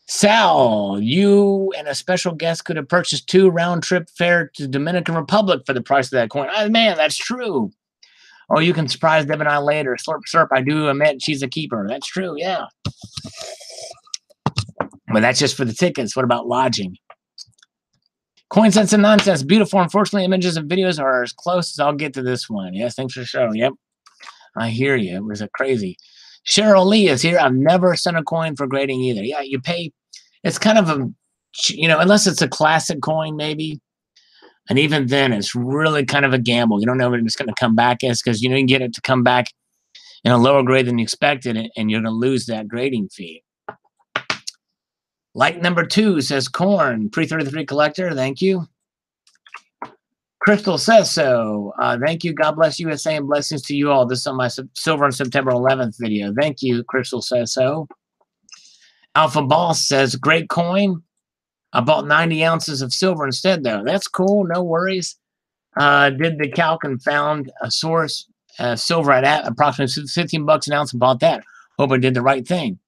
Sal, you and a special guest could have purchased 2 round-trip fare to Dominican Republic for the price of that coin. Oh, man, that's true. Oh, you can surprise Deb and I later. Slurp, slurp, I do admit she's a keeper. That's true, yeah. But that's just for the tickets. What about lodging? Coin Sense and Nonsense. Beautiful. Unfortunately, images and videos are as close as I'll get to this one. Yes, thanks for showing. Yep. I hear you. It was a crazy. Cheryl Lee is here. I've never sent a coin for grading either. Yeah, you pay. It's kind of a, unless it's a classic coin, maybe. And even then, it's really kind of a gamble. You don't know when it's going to come back as, because you can get it to come back in a lower grade than you expected, and you're going to lose that grading fee. Like number 2 says Corn, pre-33 collector. Thank you. Crystal says so. Thank you. God bless USA and blessings to you all. This is on my Silver on September 11th video. Thank you. Crystal says so. Alpha Boss says, great coin. I bought 90 ounces of silver instead, though. That's cool. No worries. Did the calc and found a source silver at approximately $15 an ounce and bought that. Hope I did the right thing.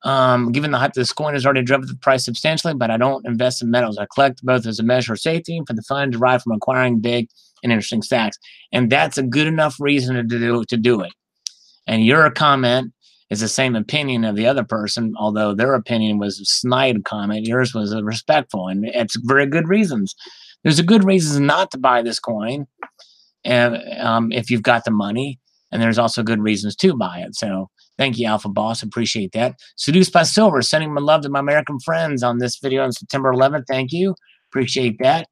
Given the hype, this coin has already driven the price substantially, but I don't invest in metals. I collect both as a measure of safety and for the fun derived from acquiring big and interesting stacks. And that's a good enough reason to do it. And your comment is the same opinion of the other person, although their opinion was a snide comment. Yours was a respectful, and it's very good reasons. There's a good reasons not to buy this coin if you've got the money, and there's also good reasons to buy it. So thank you, Alpha Boss. Appreciate that. Seduced by Silver, sending my love to my American friends on this video on September 11th. Thank you. Appreciate that.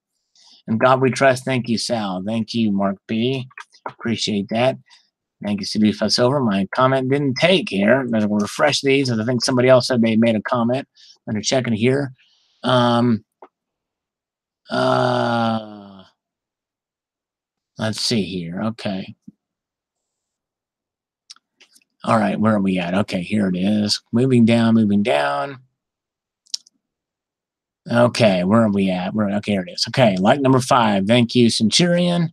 And God we trust. Thank you, Sal. Thank you, Mark B. Appreciate that. Thank you, Seduced by Silver. My comment didn't take here. I'm going to refresh these, as I think somebody else said they made a comment. Under checking here. Let's see here. Okay. All right, where are we at? Okay, here it is. Moving down, moving down. Okay, where are we at? Okay, here it is. Okay, like number 5. Thank you, Centurion.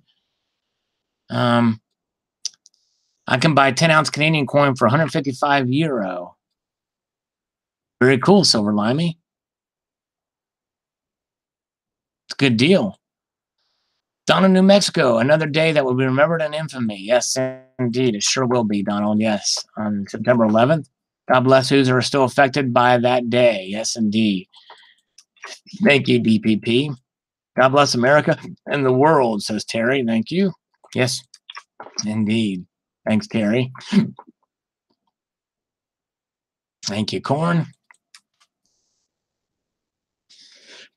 I can buy 10-ounce Canadian coin for 155 euro. Very cool, Silver Limey. It's a good deal. Donald, New Mexico, another day that will be remembered in infamy. Yes, indeed, it sure will be, Donald. Yes, on September 11th. God bless those who are still affected by that day. Yes, indeed. Thank you, DPP. God bless America and the world, says Terry. Thank you. Yes, indeed. Thanks, Terry. Thank you, Corn.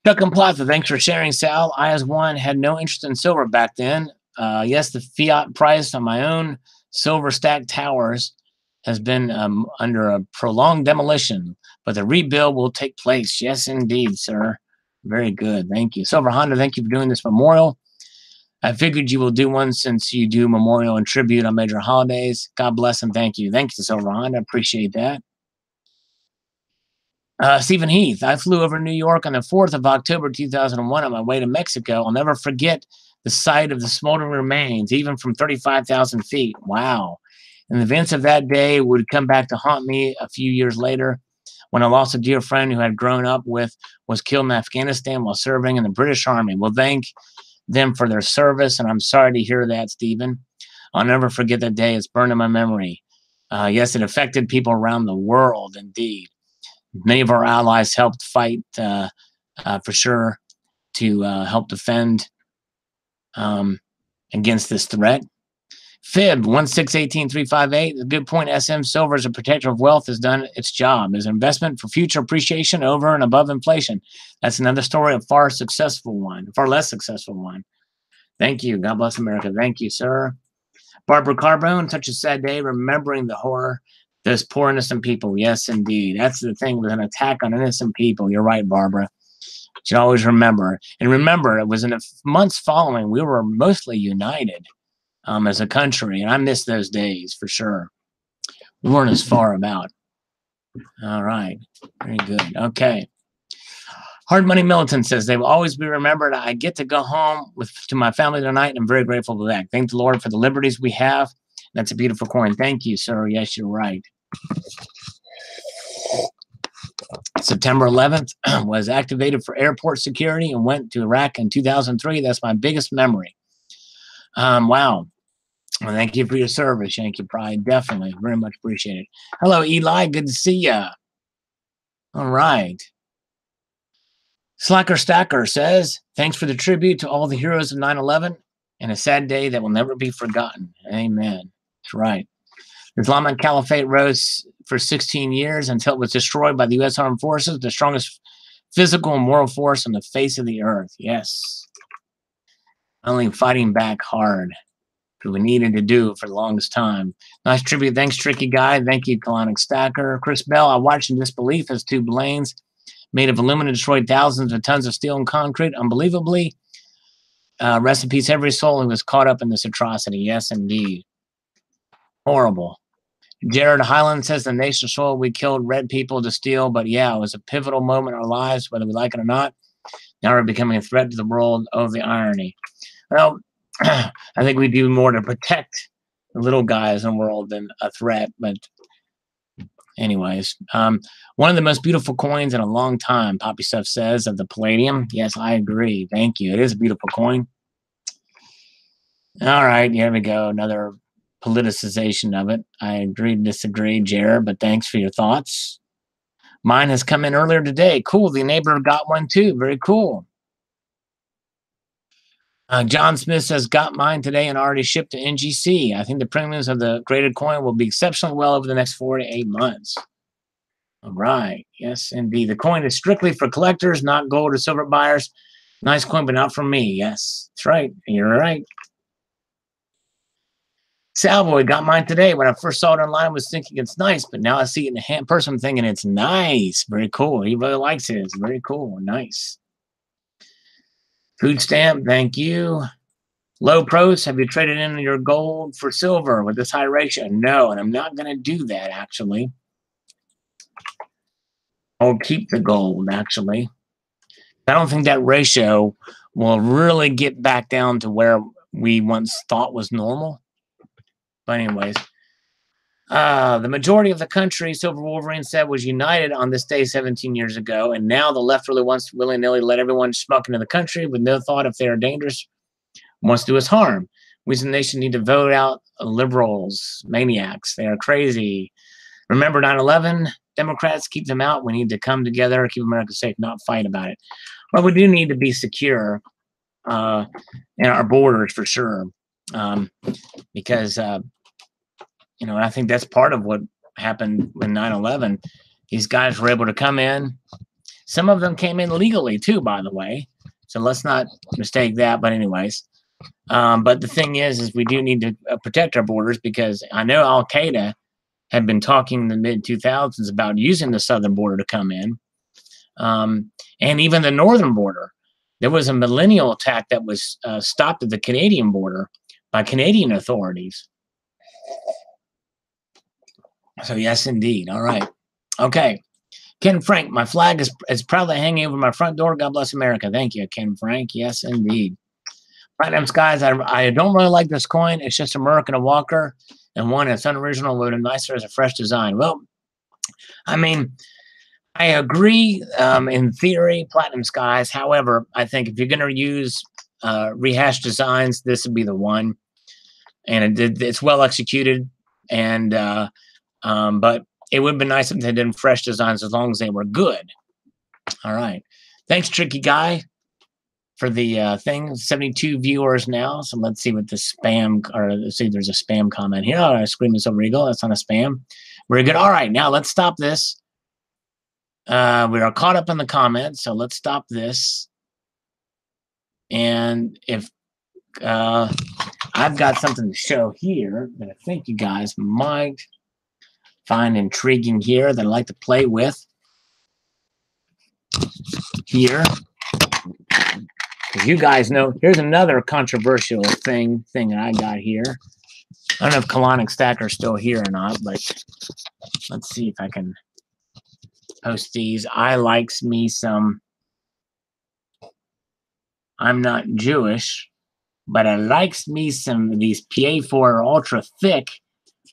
Chuck and Plaza, thanks for sharing, Sal. I, as one, had no interest in silver back then. Yes, the fiat price on my own silver stacked towers has been under a prolonged demolition, but the rebuild will take place. Yes, indeed, sir. Very good. Thank you. Silver Honda, thank you for doing this memorial. I figured you will do one since you do memorial and tribute on major holidays. God bless and thank you. Thank you, Silver Honda. Appreciate that. Stephen Heath, I flew over New York on the 4th of October, 2001 on my way to Mexico. I'll never forget the sight of the smoldering remains, even from 35,000 feet. Wow. And the events of that day would come back to haunt me a few years later when I lost a dear friend who I had grown up with, was killed in Afghanistan while serving in the British Army. Well, thank them for their service, and I'm sorry to hear that, Stephen. I'll never forget that day. It's burned in my memory. Yes, it affected people around the world, indeed. Many of our allies helped fight for sure to help defend against this threat. Fib 1618358. A good point. SM Silver as a protector of wealth has done its job as an investment for future appreciation over and above inflation. That's another story, a far less successful one. Thank you. God bless America. Thank you, sir. Barbara Carbone, such a sad day, remembering the horror. Those poor innocent people. Yes, indeed. That's the thing with an attack on innocent people. You're right, Barbara. You should always remember. And remember, it was in the months following, we were mostly united as a country. And I miss those days for sure. We weren't as far about. All right. Very good. Okay. Hard Money Militant says, they will always be remembered. I get to go home to my family tonight, and I'm very grateful for that. Thank the Lord for the liberties we have. That's a beautiful coin. Thank you, sir. Yes, you're right. September 11th was activated for airport security and went to Iraq in 2003. That's my biggest memory. Wow. Well, thank you for your service, Yankee Pride. Definitely. Very much appreciate it. Hello, Eli. Good to see you. All right. Slacker Stacker says, thanks for the tribute to all the heroes of 9/11 and a sad day that will never be forgotten. Amen. That's right. The Islamic Caliphate rose for 16 years until it was destroyed by the U.S. Armed Forces, the strongest physical and moral force on the face of the earth. Yes. Only fighting back hard. We needed to do for the longest time. Nice tribute. Thanks, Tricky Guy. Thank you, Colonic Stacker. Chris Bell, I watched in disbelief as 2 planes made of aluminum destroyed thousands of tons of steel and concrete. Unbelievably. Rest in peace, every soul who was caught up in this atrocity. Yes, indeed. Horrible. Jared Highland says the nation soil we killed red people to steal, but yeah, it was a pivotal moment in our lives, whether we like it or not. Now we're becoming a threat to the world. Oh, the irony. Well, I think we do more to protect the little guys in the world than a threat. But anyways, one of the most beautiful coins in a long time, Poppy Stuff says, of the Palladium. Yes, I agree. Thank you. It is a beautiful coin. All right, here we go. Another politicization of it. I agree to disagree, Jared, but thanks for your thoughts. Mine has come in earlier today. Cool. The neighbor got one too. Very cool. John Smith says, got mine today and already shipped to NGC. I think the premiums of the graded coin will be exceptionally well over the next 4 to 8 months. All right. Yes, indeed. The coin is strictly for collectors, not gold or silver buyers. Nice coin, but not for me. Yes, that's right. You're right. Salvo, got mine today. When I first saw it online, I was thinking it's nice, but now I see it in person, I'm thinking it's nice. Very cool. He really likes it. It's very cool. Nice. Food stamp, thank you. Low pros, have you traded in your gold for silver with this high ratio? No, and I'm not going to do that, actually. I'll keep the gold, actually. I don't think that ratio will really get back down to where we once thought was normal. But anyways, the majority of the country, Silver Wolverine said, was united on this day 17 years ago, and now the left really wants to willy-nilly let everyone smuck into the country with no thought if they are dangerous, wants to do us harm. We as a nation need to vote out liberals, maniacs. They are crazy. Remember 9/11? Democrats, keep them out. We need to come together, keep America safe, not fight about it. Well, we do need to be secure in our borders for sure, because you know, I think that's part of what happened when 9/11. These guys were able to come in. Some of them came in legally too, by the way. So let's not mistake that. But anyways, but the thing is we do need to protect our borders, because I know Al Qaeda had been talking in the mid 2000s about using the southern border to come in, and even the northern border. There was a millennial attack that was stopped at the Canadian border by Canadian authorities. So yes, indeed. All right. Okay. Ken Frank, my flag is proudly hanging over my front door. God bless America. Thank you, Ken Frank. Yes, indeed. Platinum Skies, I don't really like this coin. It's just a Merc and a Walker, and one it's unoriginal, would have been nicer as a fresh design. Well, I mean, I agree in theory, Platinum Skies. However, I think if you're going to use rehashed designs, this would be the one. And it's well executed, and but it would have been nice if they did fresh designs, as long as they were good. All right. Thanks, Tricky Guy, for the thing. 72 viewers now. So let's see what the spam, or let's see if there's a spam comment here. Oh, Screaming So Regal. That's not a spam. Very good. All right. Now let's stop this. We are caught up in the comments. So let's stop this. And if I've got something to show here that I think you guys might find intriguing here that I like to play with here. Because you guys know, here's another controversial thing that I got here. I don't know if Colonic Stacker's still here or not, but let's see if I can post these. I likes me some. I'm not Jewish, but I likes me some of these PA4 ultra thick.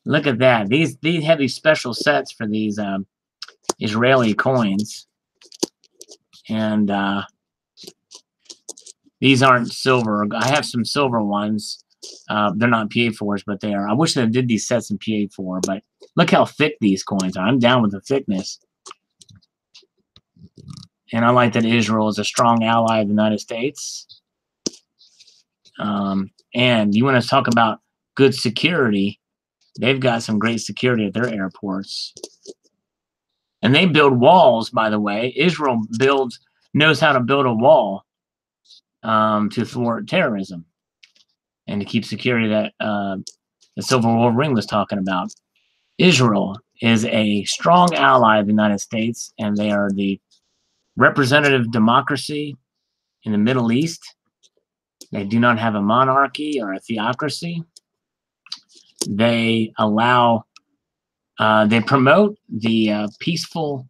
Look at that. These have these special sets for these Israeli coins. And these aren't silver. I have some silver ones. They're not PA4s, but they are. I wish they did these sets in PA4, but look how thick these coins are. I'm down with the thickness. And I like that Israel is a strong ally of the United States. And you want to talk about good security. They've got some great security at their airports. And they build walls, by the way. Israel knows how to build a wall to thwart terrorism and to keep security that the Silver World Ring was talking about. Israel is a strong ally of the United States, and they are the representative democracy in the Middle East. They do not have a monarchy or a theocracy. They allow, they promote the peaceful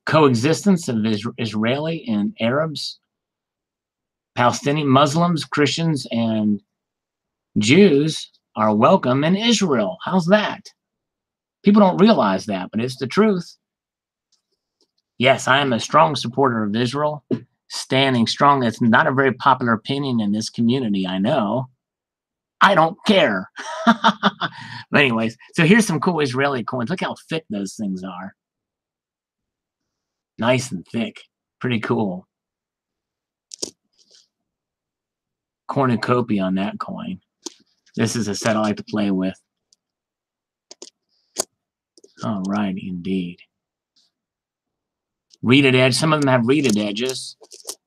coexistence of Israeli and Arabs, Palestinian, Muslims, Christians, and Jews are welcome in Israel. How's that? People don't realize that, but it's the truth. Yes, I am a strong supporter of Israel, standing strong. It's not a very popular opinion in this community, I know. I don't care. But anyways, so here's some cool Israeli coins. Look how thick those things are. Nice and thick. Pretty cool. Cornucopia on that coin. This is a set I like to play with. All right, indeed. Reeded edge. Some of them have reeded edges.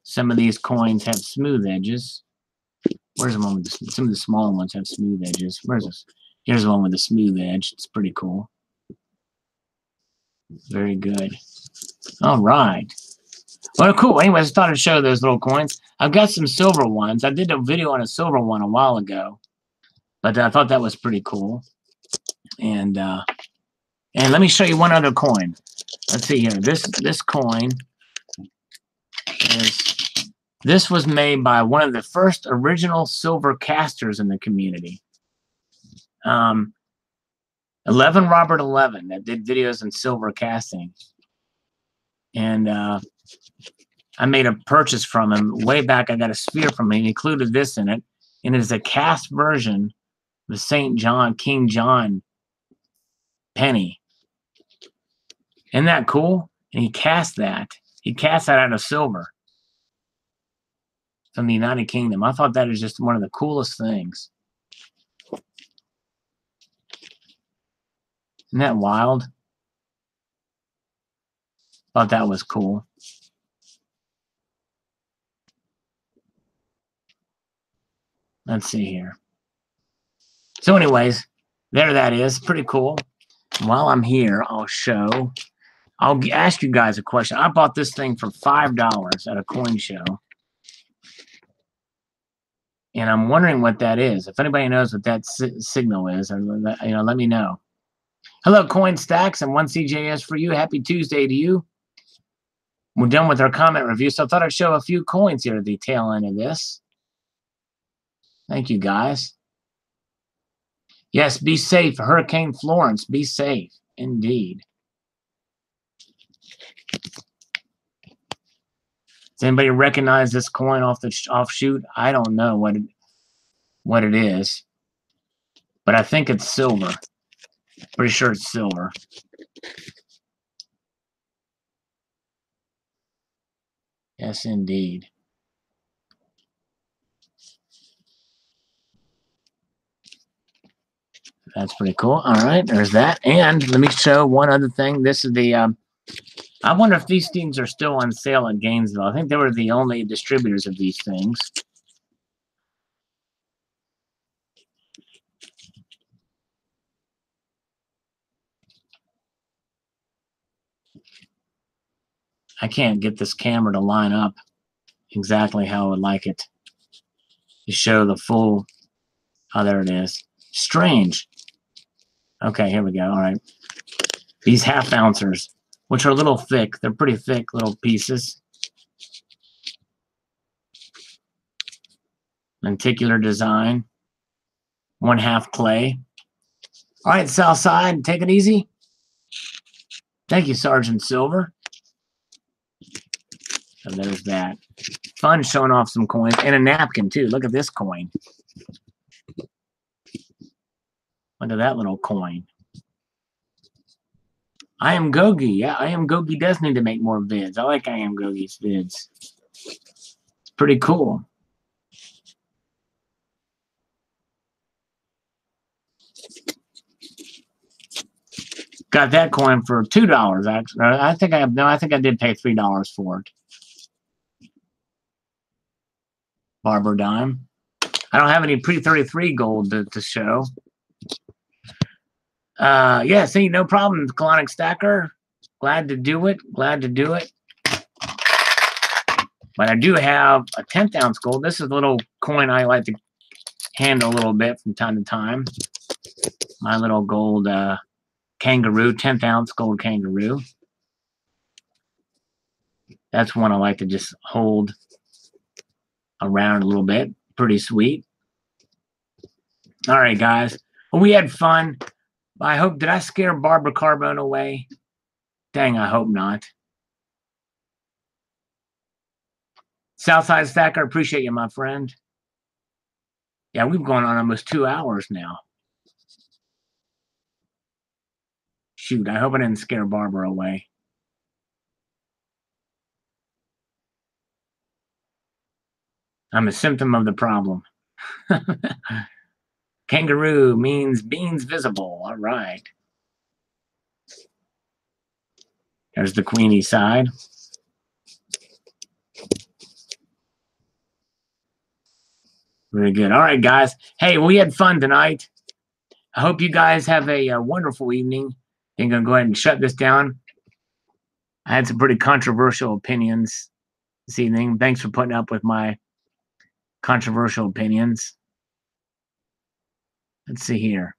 Some of these coins have smooth edges. Where's the one with some of the smaller ones have smooth edges? Where's this? Here's the one with the smooth edge. It's pretty cool. Very good. All right. Well, cool. Anyways, I thought I'd show those little coins. I've got some silver ones. I did a video on a silver one a while ago, but I thought that was pretty cool. And let me show you one other coin. Let's see here. This coin this was made by one of the first original silver casters in the community. 11 Robert 11 that did videos in silver casting. And I made a purchase from him way back. I got a sphere from him. He included this in it. And it is a cast version of the St. John, King John penny. Isn't that cool? And he cast that. He cast that out of silver from the United Kingdom. I thought that is just one of the coolest things. Isn't that wild? Thought that was cool. Let's see here. So anyways, there that is. Pretty cool. While I'm here, I'll ask you guys a question. I bought this thing for $5 at a coin show. And I'm wondering what that is. If anybody knows what that signal is, or, let me know. Hello, Coin Stacks, and 1CJS for you. Happy Tuesday to you. We're done with our comment review, so I thought I'd show a few coins here at the tail end of this. Thank you, guys. Yes, be safe. Hurricane Florence, be safe. Indeed. Does anybody recognize this coin off the offshoot? I don't know what it is, but I think it's silver. Pretty sure it's silver. Yes, indeed. That's pretty cool. All right, there's that. And let me show one other thing. This is the, I wonder if these things are still on sale at Gainesville. I think they were the only distributors of these things. I can't get this camera to line up exactly how I would like it to show the full. Oh, there it is. Strange. Okay, here we go. All right. These half ouncers, which are a little thick. They're pretty thick little pieces. Lenticular design. 1/2 clay. All right, Southside, take it easy. Thank you, Sergeant Silver. So there's that. Fun showing off some coins. And a napkin, too. Look at this coin. Look at that little coin. I Am Gogi. Yeah, I Am Gogi does need to make more vids. I like I Am Gogi's vids. It's pretty cool. Got that coin for $2. Actually, I think I did pay $3 for it. Barber dime. I don't have any pre-33 gold to show. Yeah, see, no problem, Colonic Stacker. Glad to do it. Glad to do it. But I do have a 10th ounce gold. This is a little coin I like to handle a little bit from time to time. My little gold kangaroo, 10th ounce gold kangaroo. That's one I like to just hold around a little bit. Pretty sweet. All right, guys. Well, we had fun. I hope, did I scare Barbara Carbone away? Dang, I hope not. Southside Stacker, appreciate you, my friend. Yeah, we've gone on almost 2 hours now. Shoot, I hope I didn't scare Barbara away. I'm a symptom of the problem. Kangaroo means beans visible. All right. There's the Queenie side. Very good. All right, guys. Hey, we had fun tonight. I hope you guys have a wonderful evening. I'm going to go ahead and shut this down. I had some pretty controversial opinions this evening. Thanks for putting up with my controversial opinions. Let's see here.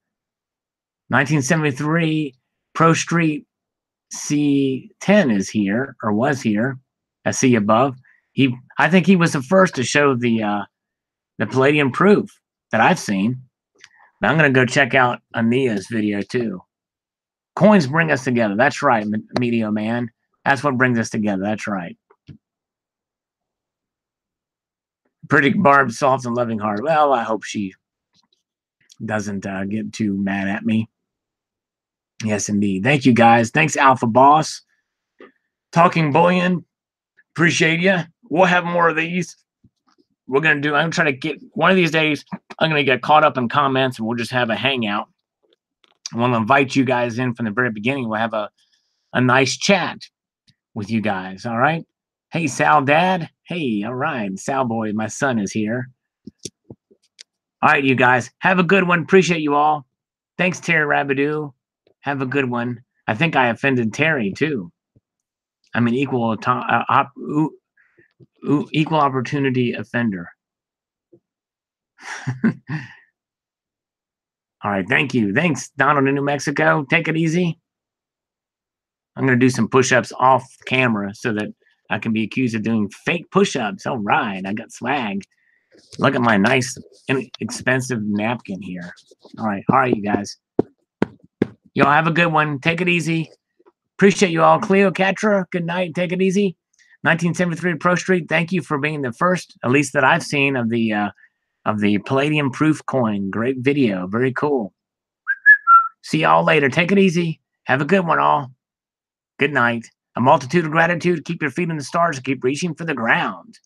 1973 Pro Street C10 is here, or was here. I see above. I think he was the first to show the Palladium proof that I've seen. Now I'm going to go check out Ania's video too. Coins bring us together. That's right, Medio Man. That's what brings us together. That's right. Pretty Barb, soft and loving heart. Well, I hope she doesn't get too mad at me. Yes, indeed. Thank you, guys. Thanks, Alpha Boss. Talking Bullion. Appreciate you. We'll have more of these. I'm going to try to get, one of these days, I'm going to get caught up in comments and we'll just have a hangout. I want to invite you guys in from the very beginning. We'll have a nice chat with you guys. All right. Hey, Sal Dad. Hey, all right. Sal Boy, my son is here. All right, you guys. Have a good one. Appreciate you all. Thanks, Terry Rabidoo. Have a good one. I think I offended Terry, too. I'm an equal opportunity offender. All right, thank you. Thanks, Donald in New Mexico. Take it easy. I'm going to do some push-ups off camera so that I can be accused of doing fake push-ups. All right, I got swag. Look at my nice, inexpensive napkin here. All right, you guys. Y'all have a good one. Take it easy. Appreciate you all. Cleocatra, good night. Take it easy. 1973 Pro Street, thank you for being the first, at least that I've seen, of the Palladium proof coin. Great video. Very cool. See y'all later. Take it easy. Have a good one, all. Good night. A multitude of gratitude. Keep your feet in the stars and keep reaching for the ground.